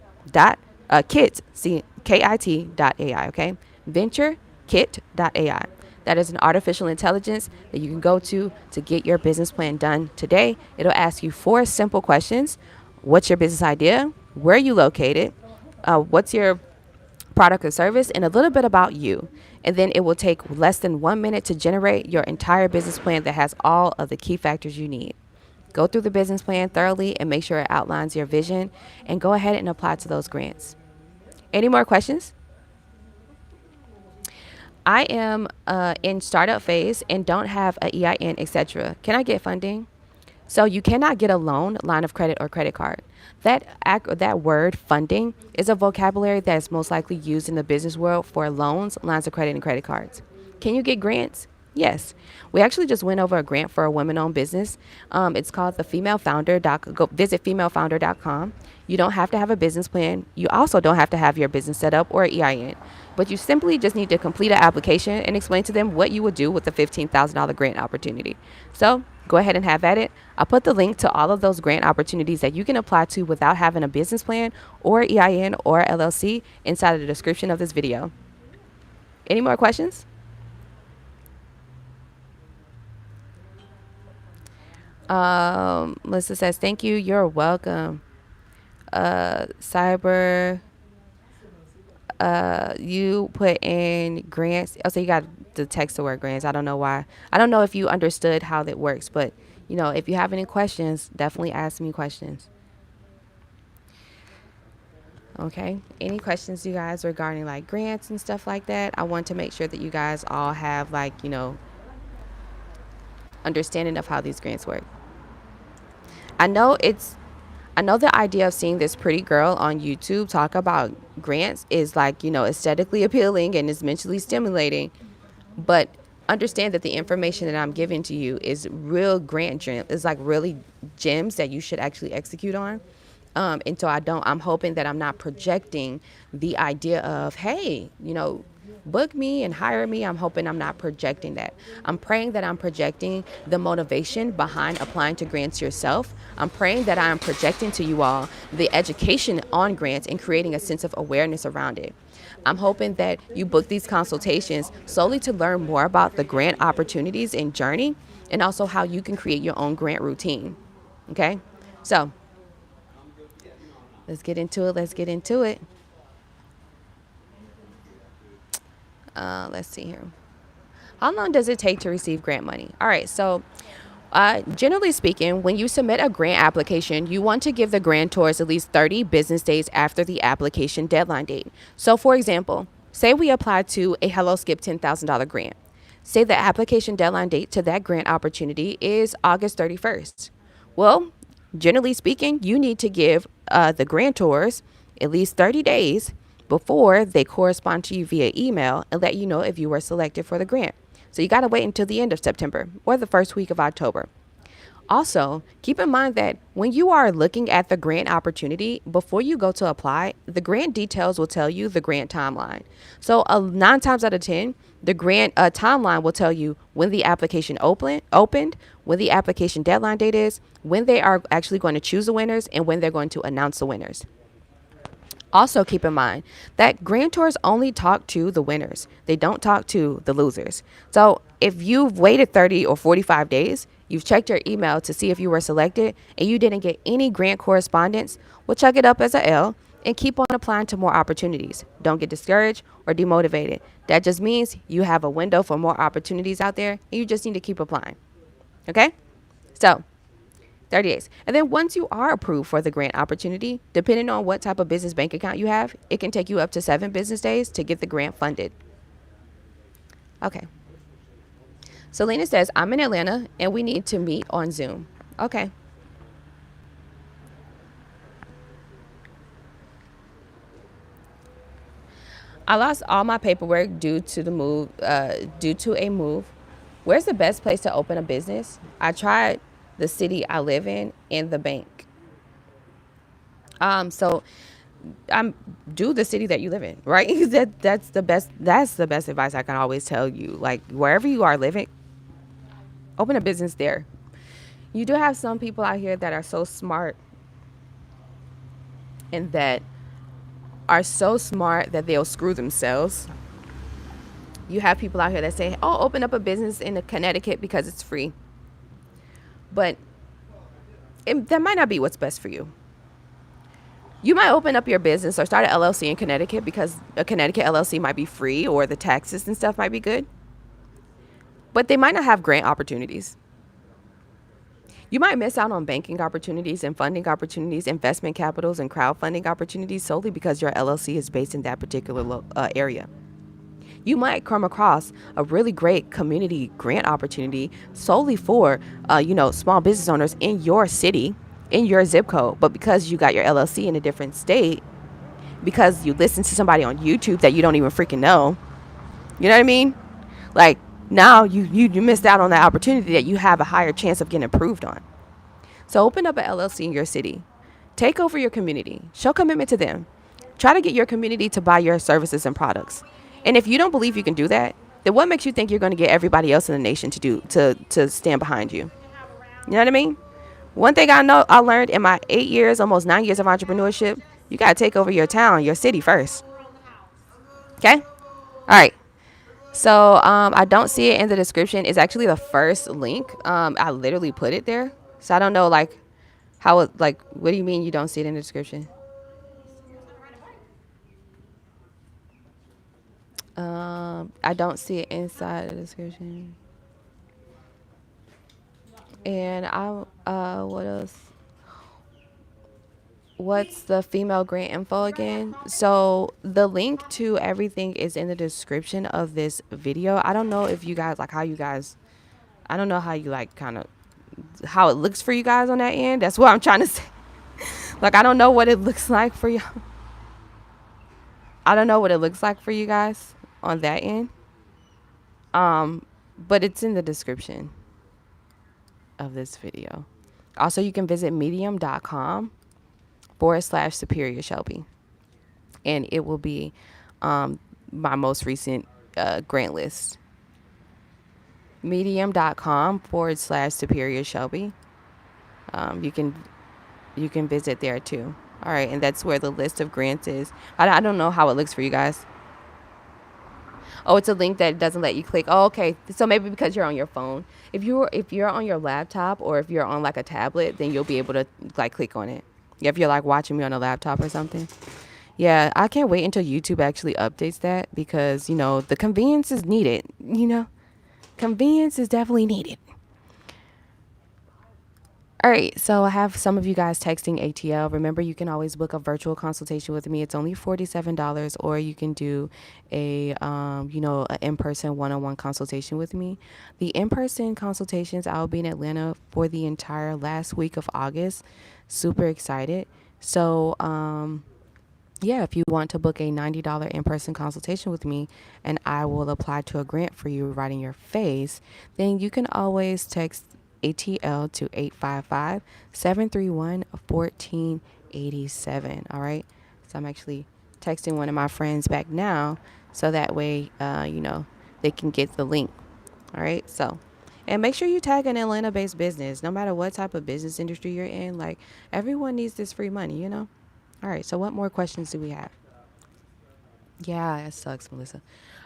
kit.ai, okay? Venturekit.ai. That is an artificial intelligence that you can go to get your business plan done today. It'll ask you 4 simple questions. What's your business idea? Where are you located? What's your product or service? And a little bit about you. And then it will take less than 1 minute to generate your entire business plan that has all of the key factors you need. Go through the business plan thoroughly and make sure it outlines your vision and go ahead and apply to those grants. Any more questions? I am in startup phase and don't have a EIN, etc. Can I get funding? So you cannot get a loan, line of credit, or credit card. That word funding is a vocabulary that is most likely used in the business world for loans, lines of credit, and credit cards. Can you get grants? Yes. We actually just went over a grant for a women-owned business. It's called the Female Founder. Go visit femalefounder.com. You don't have to have a business plan. You also don't have to have your business set up or EIN. But you simply just need to complete an application and explain to them what you would do with the $15,000 grant opportunity. So go ahead and have at it. I'll put the link to all of those grant opportunities that you can apply to without having a business plan or EIN or LLC inside of the description of this video. Any more questions? Melissa says, thank you. You're welcome. Cyber, you put in grants. Oh, so you got the text the word grants. I don't know why. I don't know if you understood how that works, but if you have any questions, definitely ask me questions. Okay. Any questions, you guys, regarding like grants and stuff like that? I want to make sure that you guys all have understanding of how these grants work. I know the idea of seeing this pretty girl on YouTube talk about grants is aesthetically appealing and is mentally stimulating, but understand that the information that I'm giving to you is real grant gems. It's like really gems that you should actually execute on. And so I'm hoping that I'm not projecting the idea of, hey, book me and hire me. I'm hoping I'm not projecting that. I'm praying that I'm projecting the motivation behind applying to grants yourself. I'm praying that I'm projecting to you all the education on grants and creating a sense of awareness around it. I'm hoping that you book these consultations solely to learn more about the grant opportunities and journey, and also how you can create your own grant routine. Okay? So Let's get into it. Let's get into it. Let's see here. How long does it take to receive grant money? All right, so generally speaking, when you submit a grant application, you want to give the grantors at least 30 business days after the application deadline date. So, for example, say we apply to a Hello Skip $10,000 grant. Say the application deadline date to that grant opportunity is August 31st. Well, generally speaking, you need to give the grantors at least 30 days before they correspond to you via email and let you know if you were selected for the grant. So you got to wait until the end of September or the first week of October. Also, keep in mind that when you are looking at the grant opportunity, before you go to apply, the grant details will tell you the grant timeline. So 9 times out of 10, the grant timeline will tell you when the application opened, when the application deadline date is, when they are actually going to choose the winners, and when they're going to announce the winners. Also, keep in mind that grantors only talk to the winners. They don't talk to the losers. So if you've waited 30 or 45 days, you've checked your email to see if you were selected, and you didn't get any grant correspondence, well, chuck it up as a L and keep on applying to more opportunities. Don't get discouraged or demotivated. That just means you have a window for more opportunities out there, and you just need to keep applying. Okay? So 30 days. And then once you are approved for the grant opportunity, depending on what type of business bank account you have, it can take you up to 7 business days to get the grant funded. Okay. Selena says, I'm in Atlanta and we need to meet on Zoom. Okay. I lost all my paperwork due to a move. Where's the best place to open a business? I tried the city I live in and the bank. So do the city that you live in, right? That's the best advice I can always tell you. Like, wherever you are living, open a business there. You do have some people out here that are so smart and that are so smart that they'll screw themselves. You have people out here that say, oh, open up a business in Connecticut because it's free. But that might not be what's best for you. You might open up your business or start an LLC in Connecticut because a Connecticut LLC might be free or the taxes and stuff might be good. But they might not have grant opportunities. You might miss out on banking opportunities and funding opportunities, investment capitals and crowdfunding opportunities solely because your LLC is based in that particular area. You might come across a really great community grant opportunity solely for, small business owners in your city, in your zip code. But because you got your LLC in a different state, because you listen to somebody on YouTube that you don't even freaking know, you know what I mean? Like, now you missed out on that opportunity that you have a higher chance of getting approved on. So open up an LLC in your city. Take over your community. Show commitment to them. Try to get your community to buy your services and products. And if you don't believe you can do that, then what makes you think you're going to get everybody else in the nation to stand behind you? You know what I mean? One thing I learned in my 8 years, almost 9 years of entrepreneurship, you got to take over your town, your city first. Okay? All right. So I don't see it in the description. It's actually the first link. I literally put it there. So I don't know, what do you mean you don't see it in the description? I don't see it inside the description. And what else? What's the female grant info again? So the link to everything is in the description of this video. I don't know if you guys I don't know how you how it looks for you guys on that end. That's what I'm trying to say. I don't know what it looks like for you. I don't know what it looks like for you guys on that end. But it's in the description of this video. Also, you can visit medium.com/Superior Shelby, and it will be my most recent grant list. Medium.com/Superior Shelby. You can visit there too. All right, and that's where the list of grants is. I don't know how it looks for you guys. Oh, it's a link that doesn't let you click. Oh, okay. So maybe because you're on your phone. If you're on your laptop or if you're on a tablet, then you'll be able to click on it. If you're like watching me on a laptop or something. Yeah, I can't wait until YouTube actually updates that because, the convenience is needed, Convenience is definitely needed. All right, so I have some of you guys texting ATL. Remember, you can always book a virtual consultation with me. It's only $47, or you can do an in-person one-on-one consultation with me. The in-person consultations, I'll be in Atlanta for the entire last week of August. Super excited. So, yeah, if you want to book a $90 in-person consultation with me and I will apply to a grant for you right in your face, then you can always text ATL to 855-731-1487. All right. So I'm actually texting one of my friends back now so that way, they can get the link. All right. So, and make sure you tag an Atlanta based business, no matter what type of business industry you're in. Like, everyone needs this free money. All right, so what more questions do we have? Yeah, that sucks, Melissa.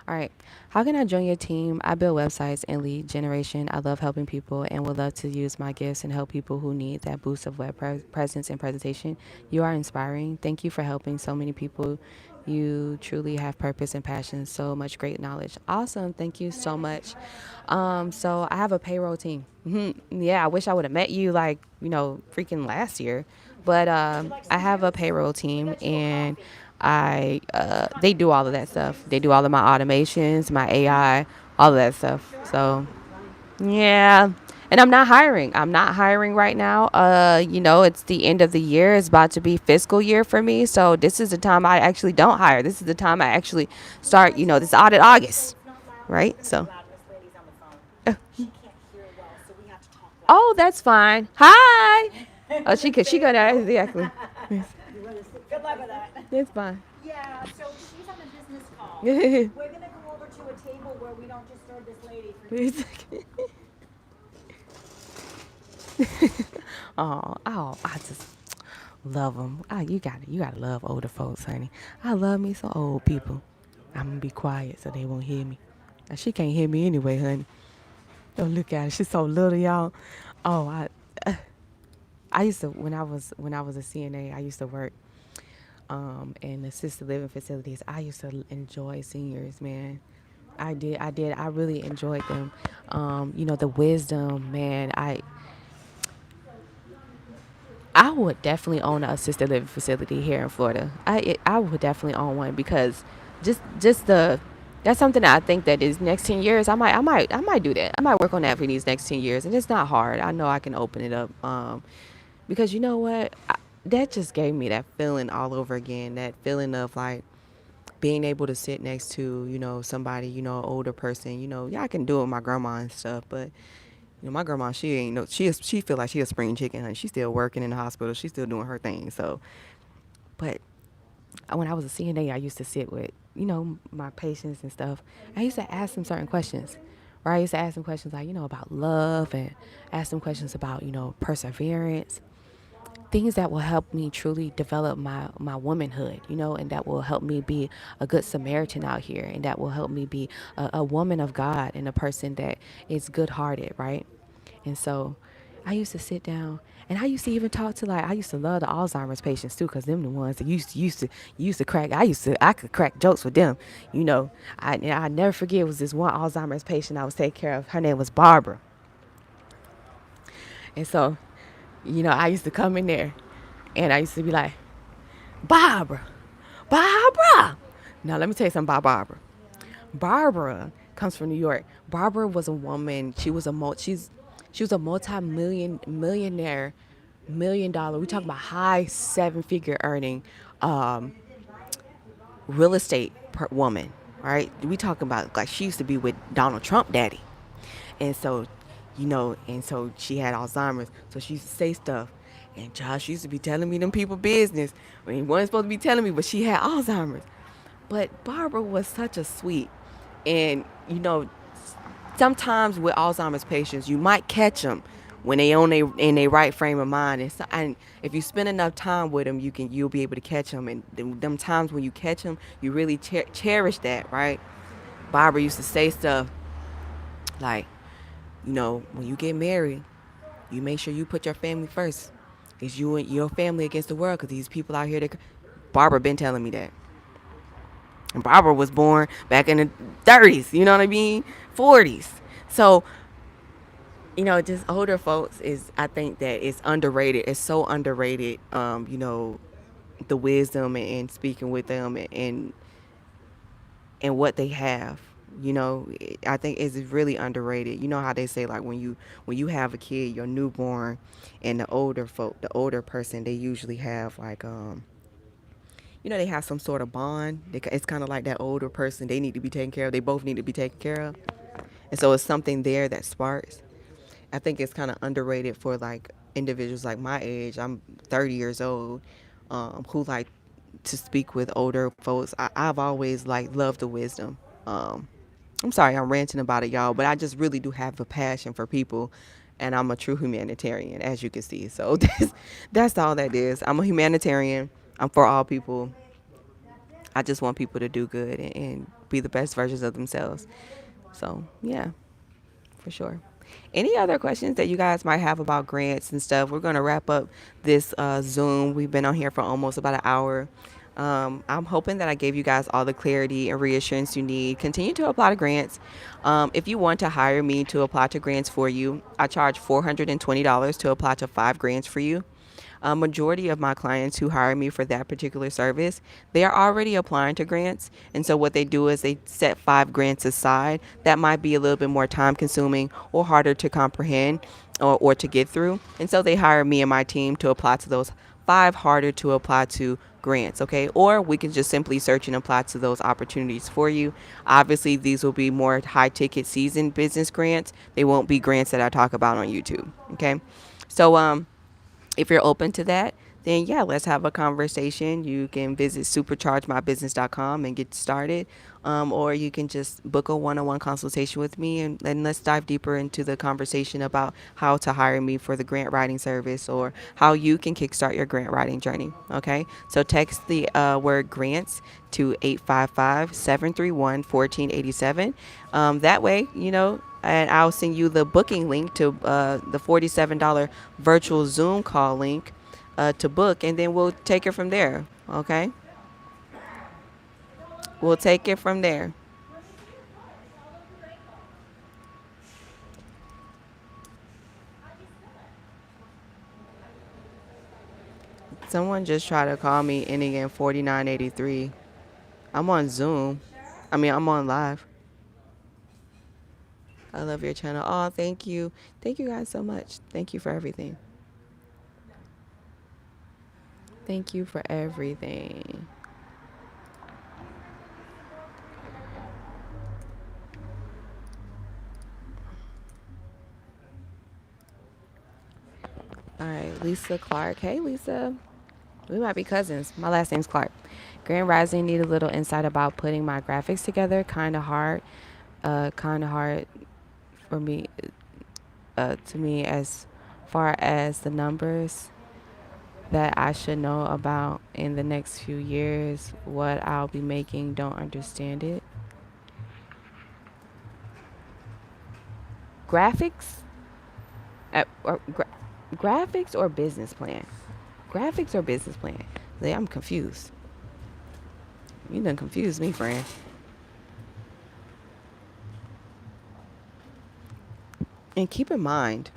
All right. How can I join your team? I build websites and lead generation. I love helping people and would love to use my gifts and help people who need that boost of web presence and presentation. You are inspiring. Thank you for helping so many people. You truly have purpose and passion. So much great knowledge. Awesome. Thank you so much. So I have a payroll team. Yeah, I wish I would have met you freaking last year. But I have a payroll team and they do all of that stuff. They do all of my automations, my AI, all of that stuff. So yeah. And I'm not hiring. I'm not hiring right now. It's the end of the year. It's about to be fiscal year for me. So this is the time I actually don't hire. This is the time I actually start, this audit August. Right? So. Oh, that's fine. Hi. Oh, she got that exactly. Good luck with that. It's fine. Yeah, so she's on a business call. We're gonna go over to a table where we don't disturb this lady for I just love them. You gotta love older folks, honey. I love me some old people. I'm gonna be quiet so they won't hear me. Now, she can't hear me anyway, honey. Don't look at her. She's so little, y'all. Oh, I used to when I was a CNA. I used to work in assisted living facilities. I used to enjoy seniors, man. I did. I really enjoyed them. The wisdom, man. I would definitely own an assisted living facility here in Florida. I would definitely own one because that's something that I think that is next 10 years. I might do that. I might work on that for these next 10 years, and it's not hard. I know I can open it up. Because you know what, that just gave me that feeling all over again. That feeling of like being able to sit next to somebody, an older person. Yeah, I can do it with my grandma and stuff, but my grandma, she ain't no, she feel like she a spring chicken, honey. She's still working in the hospital. She's still doing her thing. So, but when I was a CNA, I used to sit with my patients and stuff. I used to ask them certain questions. Right? I used to ask them questions like about love, and ask them questions about perseverance. Things that will help me truly develop my womanhood, and that will help me be a good Samaritan out here, and that will help me be a woman of God and a person that is good-hearted, right? And so I used to sit down, and I used to even talk to I used to love the Alzheimer's patients too, because them the ones that used to crack. I could crack jokes with them, I never forget, it was this one Alzheimer's patient I was taking care of. Her name was Barbara, and so. I used to come in there and I used to be like, Barbara. Now, let me tell you something about Barbara. Barbara comes from New York. Barbara was a woman. She was a multi-millionaire, $1 million. We talking about high 7-figure earning real estate woman, right? We talking about like she used to be with Donald Trump daddy. And so and so she had Alzheimer's, so she used to say stuff. And Josh used to be telling me them people business. He wasn't supposed to be telling me, but she had Alzheimer's. But Barbara was such a sweet. And, sometimes with Alzheimer's patients, you might catch them when they in their right frame of mind. And if you spend enough time with them, you'll be able to catch them. And them times when you catch them, you really cherish that, right? Barbara used to say stuff like, when you get married, you make sure you put your family first. It's you and your family against the world because these people out here that Barbara been telling me that. And Barbara was born back in the 30s, you know what I mean? 40s. So, just older folks I think that it's underrated. It's so underrated, the wisdom and speaking with them and what they have. I think it's really underrated. You know how they say, like, when you have a kid, your newborn, and the older person, they usually have like they have some sort of bond. It's kind of like that older person. They need to be taken care of. They both need to be taken care of, and so it's something there that sparks. I think it's kind of underrated for like individuals like my age. I'm 30 years old, who like to speak with older folks. I've always like loved the wisdom. I'm sorry I'm ranting about it, y'all, but I just really do have a passion for people, and I'm a true humanitarian, as you can see. So that's all that is. I'm a humanitarian. I'm for all people. I just want people to do good and be the best versions of themselves. So yeah, for sure. Any other questions that you guys might have about grants and stuff? We're going to wrap up this Zoom. We've been on here for almost about an hour. I'm hoping that I gave you guys all the clarity and reassurance you need. Continue to apply to grants. If you want to hire me to apply to grants for you, I charge $420 to apply to 5 grants for you. A majority of my clients who hire me for that particular service, they are already applying to grants. And so what they do is they set 5 grants aside that might be a little bit more time consuming or harder to comprehend or to get through. And so they hire me and my team to apply to those 5 harder to apply to grants, okay? Or we can just simply search and apply to those opportunities for you. Obviously, these will be more high ticket seasoned business grants. They won't be grants that I talk about on YouTube, okay? So, if you're open to that, then yeah, let's have a conversation. You can visit superchargemybusiness.com and get started. Or you can just book a one-on-one consultation with me and let's dive deeper into the conversation about how to hire me for the grant writing service or how you can kickstart your grant writing journey. Okay. So text the word grants to 855-731-1487. That way, and I'll send you the booking link to the $47 virtual Zoom call link to book, and then we'll take it from there. Okay? We'll take it from there. Someone just tried to call me ending in 4983. I'm on Zoom. I'm on live. I love your channel. Oh, thank you. Thank you guys so much. Thank you for everything. Thank you for everything. All right, Lisa Clark. Hey, Lisa. We might be cousins. My last name's Clark. Grand Rising, need a little insight about putting my graphics together. Kind of hard for me, to me, as far as the numbers that I should know about in the next few years, what I'll be making, don't understand it. Graphics? Graphics or business plan? Graphics or business plan? I'm confused. You done confused me, friend. And keep in mind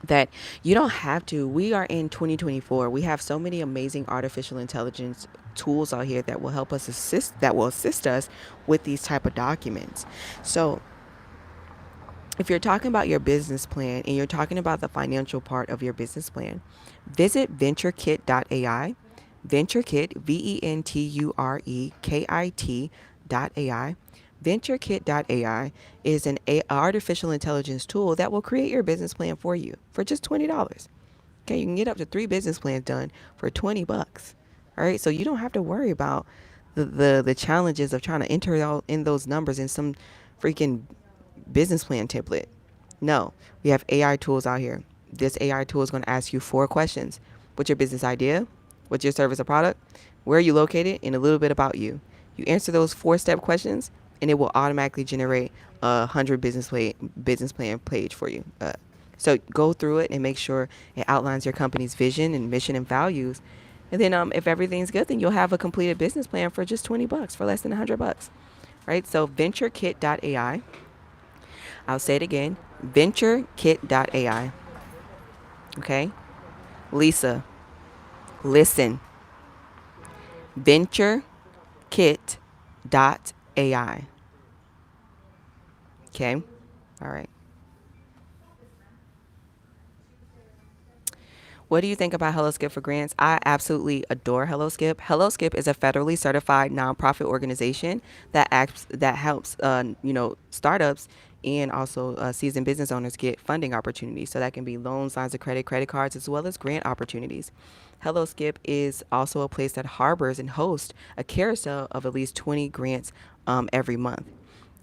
that you don't have to. We are in 2024. We have so many amazing artificial intelligence tools out here that will help us assist us with these type of documents. So if you're talking about your business plan and you're talking about the financial part of your business plan, visit venturekit.ai. VentureKit, VentureKit.ai. VentureKit.ai is an artificial intelligence tool that will create your business plan for you for just $20. Okay, you can get up to 3 business plans done for $20. All right, so you don't have to worry about the challenges of trying to enter out in those numbers in some freaking business plan template. No, we have AI tools out here. This AI tool is going to ask you 4 questions. What's your business idea? What's your service or product? Where are you located? And a little bit about you. You answer those 4-step questions, and it will automatically generate a 100 business plan page for you. So go through it and make sure it outlines your company's vision and mission and values. And then if everything's good, then you'll have a completed business plan for just $20, for less than $100. Right? So venturekit.ai. I'll say it again. Venturekit.ai. Okay? Lisa, listen. Venturekit.ai. Okay? All right. What do you think about HelloSkip for grants? I absolutely adore HelloSkip. HelloSkip is a federally certified nonprofit organization that helps startups and also seasoned business owners get funding opportunities. So that can be loans, lines of credit, credit cards, as well as grant opportunities. HelloSkip is also a place that harbors and hosts a carousel of at least 20 grants every month.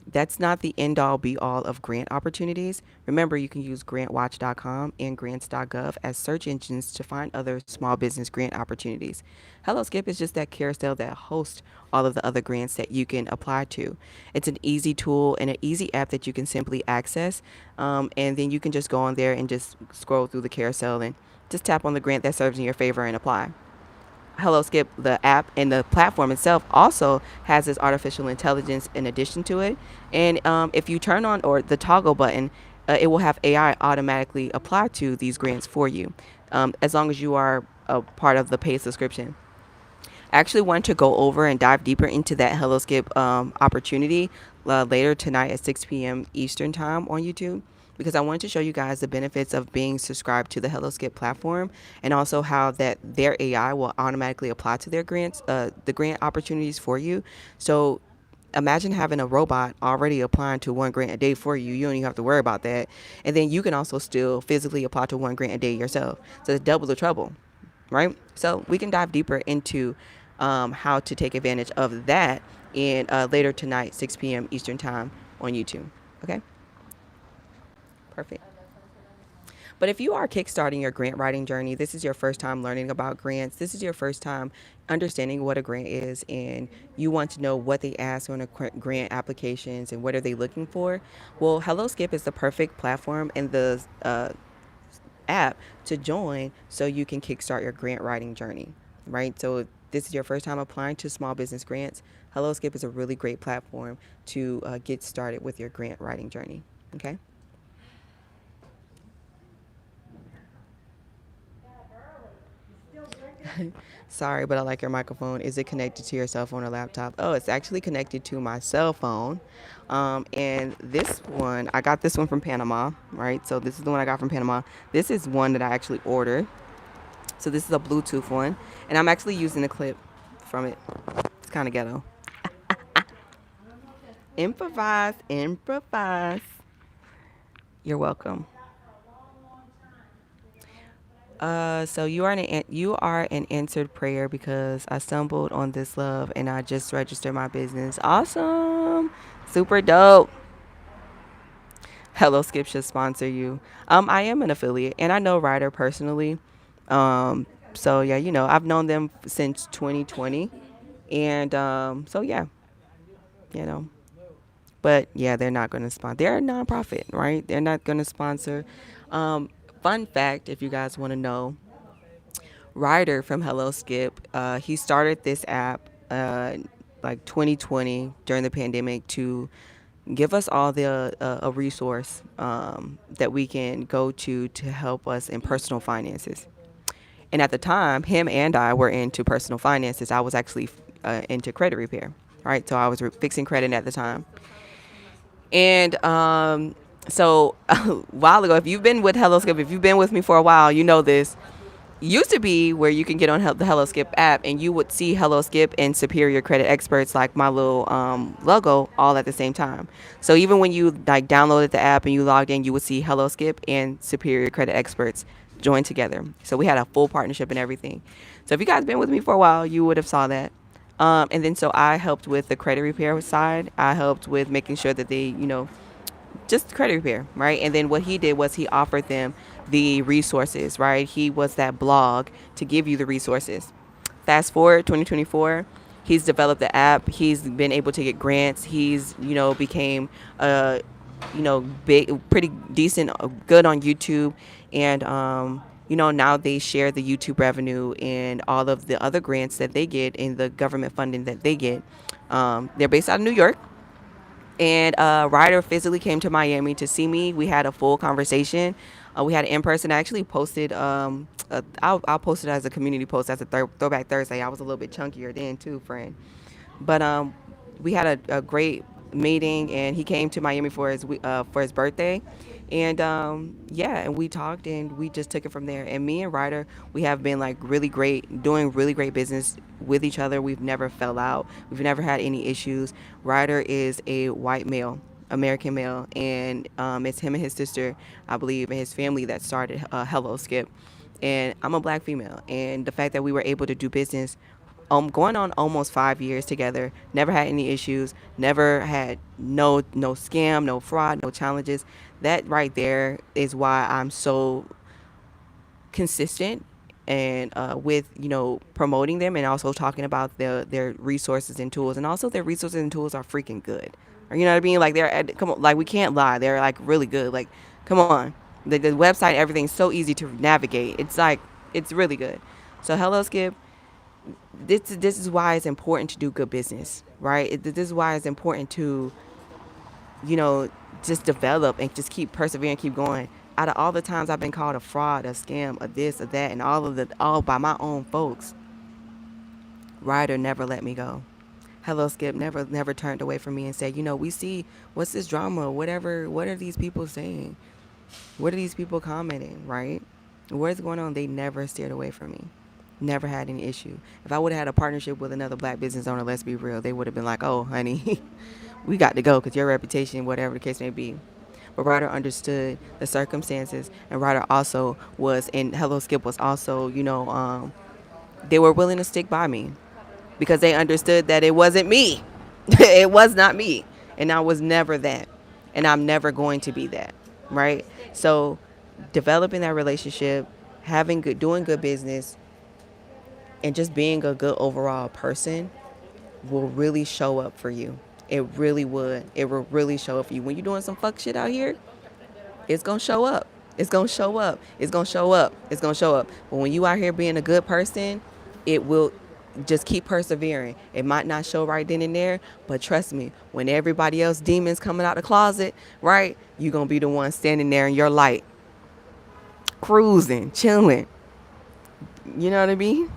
That's not the end all be all of grant opportunities. Remember, you can use grantwatch.com and grants.gov as search engines to find other small business grant opportunities. HelloSkip is just that carousel that hosts all of the other grants that you can apply to. It's an easy tool and an easy app that you can simply access. And then you can just go on there and just scroll through the carousel and just tap on the grant that serves in your favor and apply. HelloSkip, the app and the platform itself, also has this artificial intelligence in addition to it. And if you turn on or the toggle button, it will have AI automatically apply to these grants for you, as long as you are a part of the paid subscription. I actually want to go over and dive deeper into that HelloSkip opportunity later tonight at 6 p.m. Eastern time on YouTube, because I wanted to show you guys the benefits of being subscribed to the HelloSkip platform, and also how that their AI will automatically apply to their grants, the grant opportunities for you. So imagine having a robot already applying to one grant a day for you. You don't even have to worry about that. And then you can also still physically apply to one grant a day yourself. So it's double the trouble, right? So we can dive deeper into how to take advantage of that in later tonight, 6 p.m. Eastern time on YouTube. Okay? Perfect. But if you are kickstarting your grant writing journey, this is your first time learning about grants, this is your first time understanding what a grant is, and you want to know what they ask on a grant applications and what are they looking for, well, HelloSkip is the perfect platform and the app to join so you can kickstart your grant writing journey, right? So if this is your first time applying to small business grants, HelloSkip is a really great platform to get started with your grant writing journey, okay? Sorry, but I like your microphone. Is it connected to your cell phone or laptop? Oh, it's actually connected to my cell phone. And this one, I got this one from Panama, right? So this is the one I got from Panama. This is one that I actually ordered. So this is a Bluetooth one. And I'm actually using a clip from it. It's kind of ghetto. Improvise, improvise. You're welcome. So you are an answered prayer, because I stumbled on this love and I just registered my business. Awesome. Super dope. HelloSkip should sponsor you. I am an affiliate and I know Ryder personally. So yeah, I've known them since 2020. And so yeah, you know. But yeah, they're not going to sponsor. They're a nonprofit, right? They're not going to sponsor. Fun fact, if you guys want to know, Ryder from HelloSkip, he started this app like 2020 during the pandemic to give us all a resource that we can go to help us in personal finances. And at the time, him and I were into personal finances. I was actually into credit repair, right? So I was fixing credit at the time. And so a while ago, if you've been with HelloSkip, if you've been with me for a while, you know this. Used to be where you can get on the HelloSkip app and you would see HelloSkip and Superior Credit Experts, like my little logo, all at the same time. So even when you like downloaded the app and you logged in, you would see HelloSkip and Superior Credit Experts join together. So we had a full partnership and everything. So if you guys been with me for a while, you would have saw that. And then so I helped with the credit repair side. I helped with making sure that they, just credit repair, right? And then what he did was he offered them the resources, right? He was that blog to give you the resources. Fast forward 2024, he's developed the app. He's been able to get grants. He's, became a big, pretty decent, good on YouTube. And, now they share the YouTube revenue and all of the other grants that they get and the government funding that they get. They're based out of New York. And Ryder physically came to Miami to see me. We had a full conversation. We had it in person. I actually posted. I'll post it as a community post as a Throwback Thursday. I was a little bit chunkier then too, friend. But we had a great meeting, and he came to Miami for his birthday, and yeah, and we talked, and we just took it from there. And me and Ryder, we have been like really great, doing really great business with each other. We've never fell out. We've never had any issues. Ryder is a white male. American male, and it's him and his sister, I believe, and his family that started Hello Skip. And I'm a black female, and the fact that we were able to do business going on almost 5 years together, never had any issues, never had no scam, no fraud, no challenges. That right there is why I'm so consistent and with promoting them, and also talking about their resources and tools. And also their resources and tools are freaking good. Or, you know what I mean? Like come on, like we can't lie, they're like really good. Like, come on, the website, everything's so easy to navigate. It's like, it's really good. So Hello Skip, this is why it's important to do good business, right? This is why it's important to, just develop and just keep persevering, keep going. Out of all the times I've been called a fraud, a scam, a this, a that, and all by my own folks, Ryder never let me go. Hello Skip never turned away from me and said, we see, what's this drama, whatever, what are these people saying? What are these people commenting, right? What is going on? They never steered away from me. Never had any issue. If I would have had a partnership with another black business owner, let's be real, they would have been like, oh, honey, we got to go because your reputation, whatever the case may be. But Ryder understood the circumstances, and Ryder also was, and Hello Skip was also, they were willing to stick by me because they understood that it wasn't me. It was not me. And I was never that. And I'm never going to be that, right? So developing that relationship, doing good business, and just being a good overall person will really show up for you. It really would. It will really show up for you. When you're doing some fuck shit out here, it's going to show up. It's going to show up. It's going to show up. It's going to show up. But when you out here being a good person, it will just keep persevering. It might not show right then and there, but trust me, when everybody else demons coming out the closet, right, you're going to be the one standing there in your light, cruising, chilling. You know what I mean?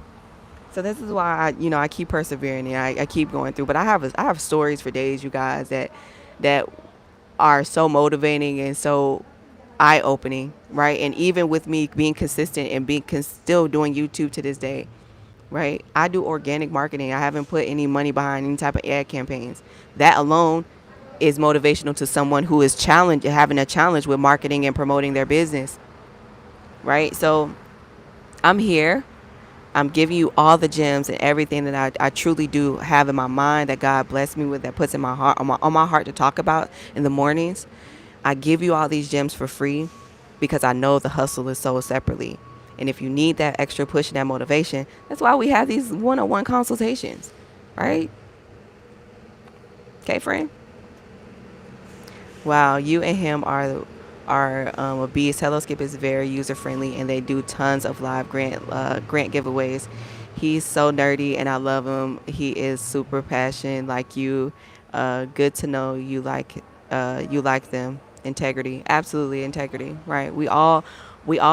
So this is why I keep persevering, and I keep going through. But I have stories for days, you guys, that are so motivating and so eye opening, right? And even with me being consistent and still doing YouTube to this day, right? I do organic marketing. I haven't put any money behind any type of ad campaigns. That alone is motivational to someone who is having a challenge with marketing and promoting their business, right? So I'm here. I'm giving you all the gems and everything that I truly do have in my mind, that God blessed me with, that puts in my heart, on my heart to talk about in the mornings. I give you all these gems for free because I know the hustle is sold separately. And if you need that extra push and that motivation, that's why we have these one-on-one consultations, right? Okay, friend? Wow, you and him are a beast. Hello Skip is very user friendly, and they do tons of live grant giveaways. He's so nerdy, and I love him. He is super passionate like you. Good to know you like them. Integrity, absolutely integrity. Right? We all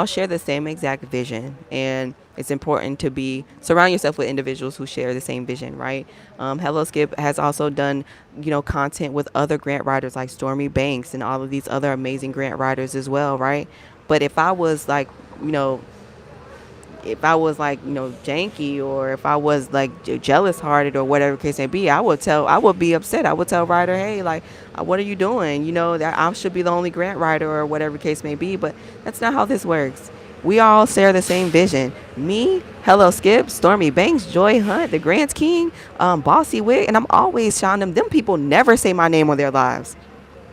share the same exact vision, and it's important to surround yourself with individuals who share the same vision, right? Hello Skip has also done, content with other grant writers like Stormy Banks and all of these other amazing grant writers as well, right? But if I was like, janky, or if I was like jealous hearted or whatever case may be, I would be upset. I would tell Ryder, hey, like, what are you doing? That I should be the only grant writer or whatever case may be. But that's not how this works. We all share the same vision. Me, Hello Skip, Stormy Banks, Joy Hunt, the Grants King, Bossy Wig, and I'm always shouting them people never say my name on their lives.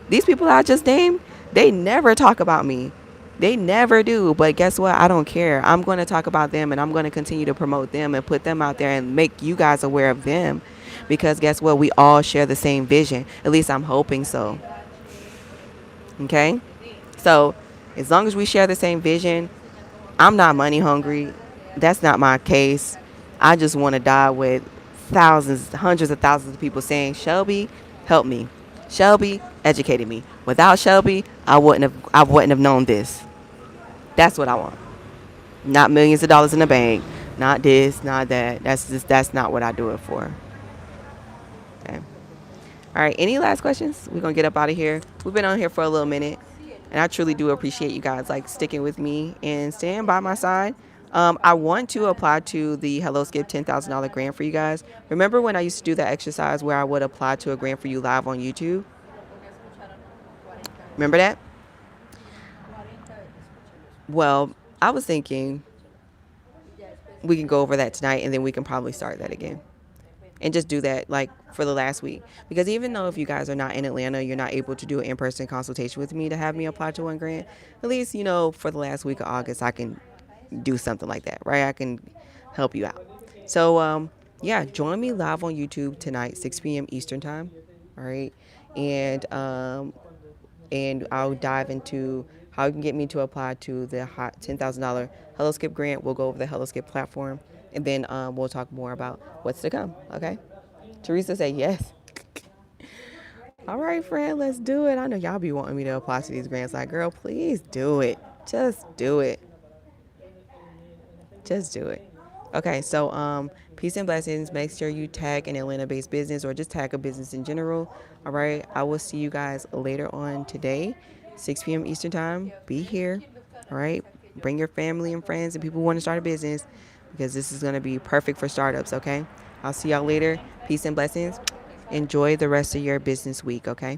These people I just named, they never talk about me. They never do. But guess what? I don't care. I'm going to talk about them, and I'm going to continue to promote them and put them out there and make you guys aware of them. Because guess what? We all share the same vision. At least I'm hoping so. Okay? So, as long as we share the same vision, I'm not money hungry. That's not my case. I just want to die with thousands, hundreds of thousands of people saying, Shelby, help me. Shelby educated me. Without Shelby, I wouldn't have known this. That's what I want. Not millions of dollars in the bank. Not this, not that. That's not what I do it for. Okay. All right. Any last questions? We're gonna get up out of here. We've been on here for a little minute, and I truly do appreciate you guys like sticking with me and staying by my side. I want to apply to the Hello Skip $10,000 grant for you guys. Remember when I used to do that exercise where I would apply to a grant for you live on YouTube? Remember that? Well, I was thinking we can go over that tonight, and then we can probably start that again and just do that like for the last week, because even though if you guys are not in Atlanta, you're not able to do an in-person consultation with me to have me apply to one grant, at least for the last week of August I can do something like that, right? I can help you out. So yeah, join me live on YouTube tonight, 6 p.m. Eastern time. All right. And I'll dive into how you can get me to apply to the hot $10,000 Hello Skip grant. We'll go over the Hello Skip platform, and then we'll talk more about what's to come. Okay. Teresa said yes. All right, friend, let's do it. I know y'all be wanting me to apply to these grants. Like, girl, please do it. Just do it. Just do it. Okay, so peace and blessings. Make sure you tag an Atlanta-based business or just tag a business in general. All right, I will see you guys later on today, 6 p.m. Eastern time. Be here. All right, bring your family and friends and people who want to start a business, because this is going to be perfect for startups. Okay, I'll see y'all later. Peace and blessings. Enjoy the rest of your business week. Okay.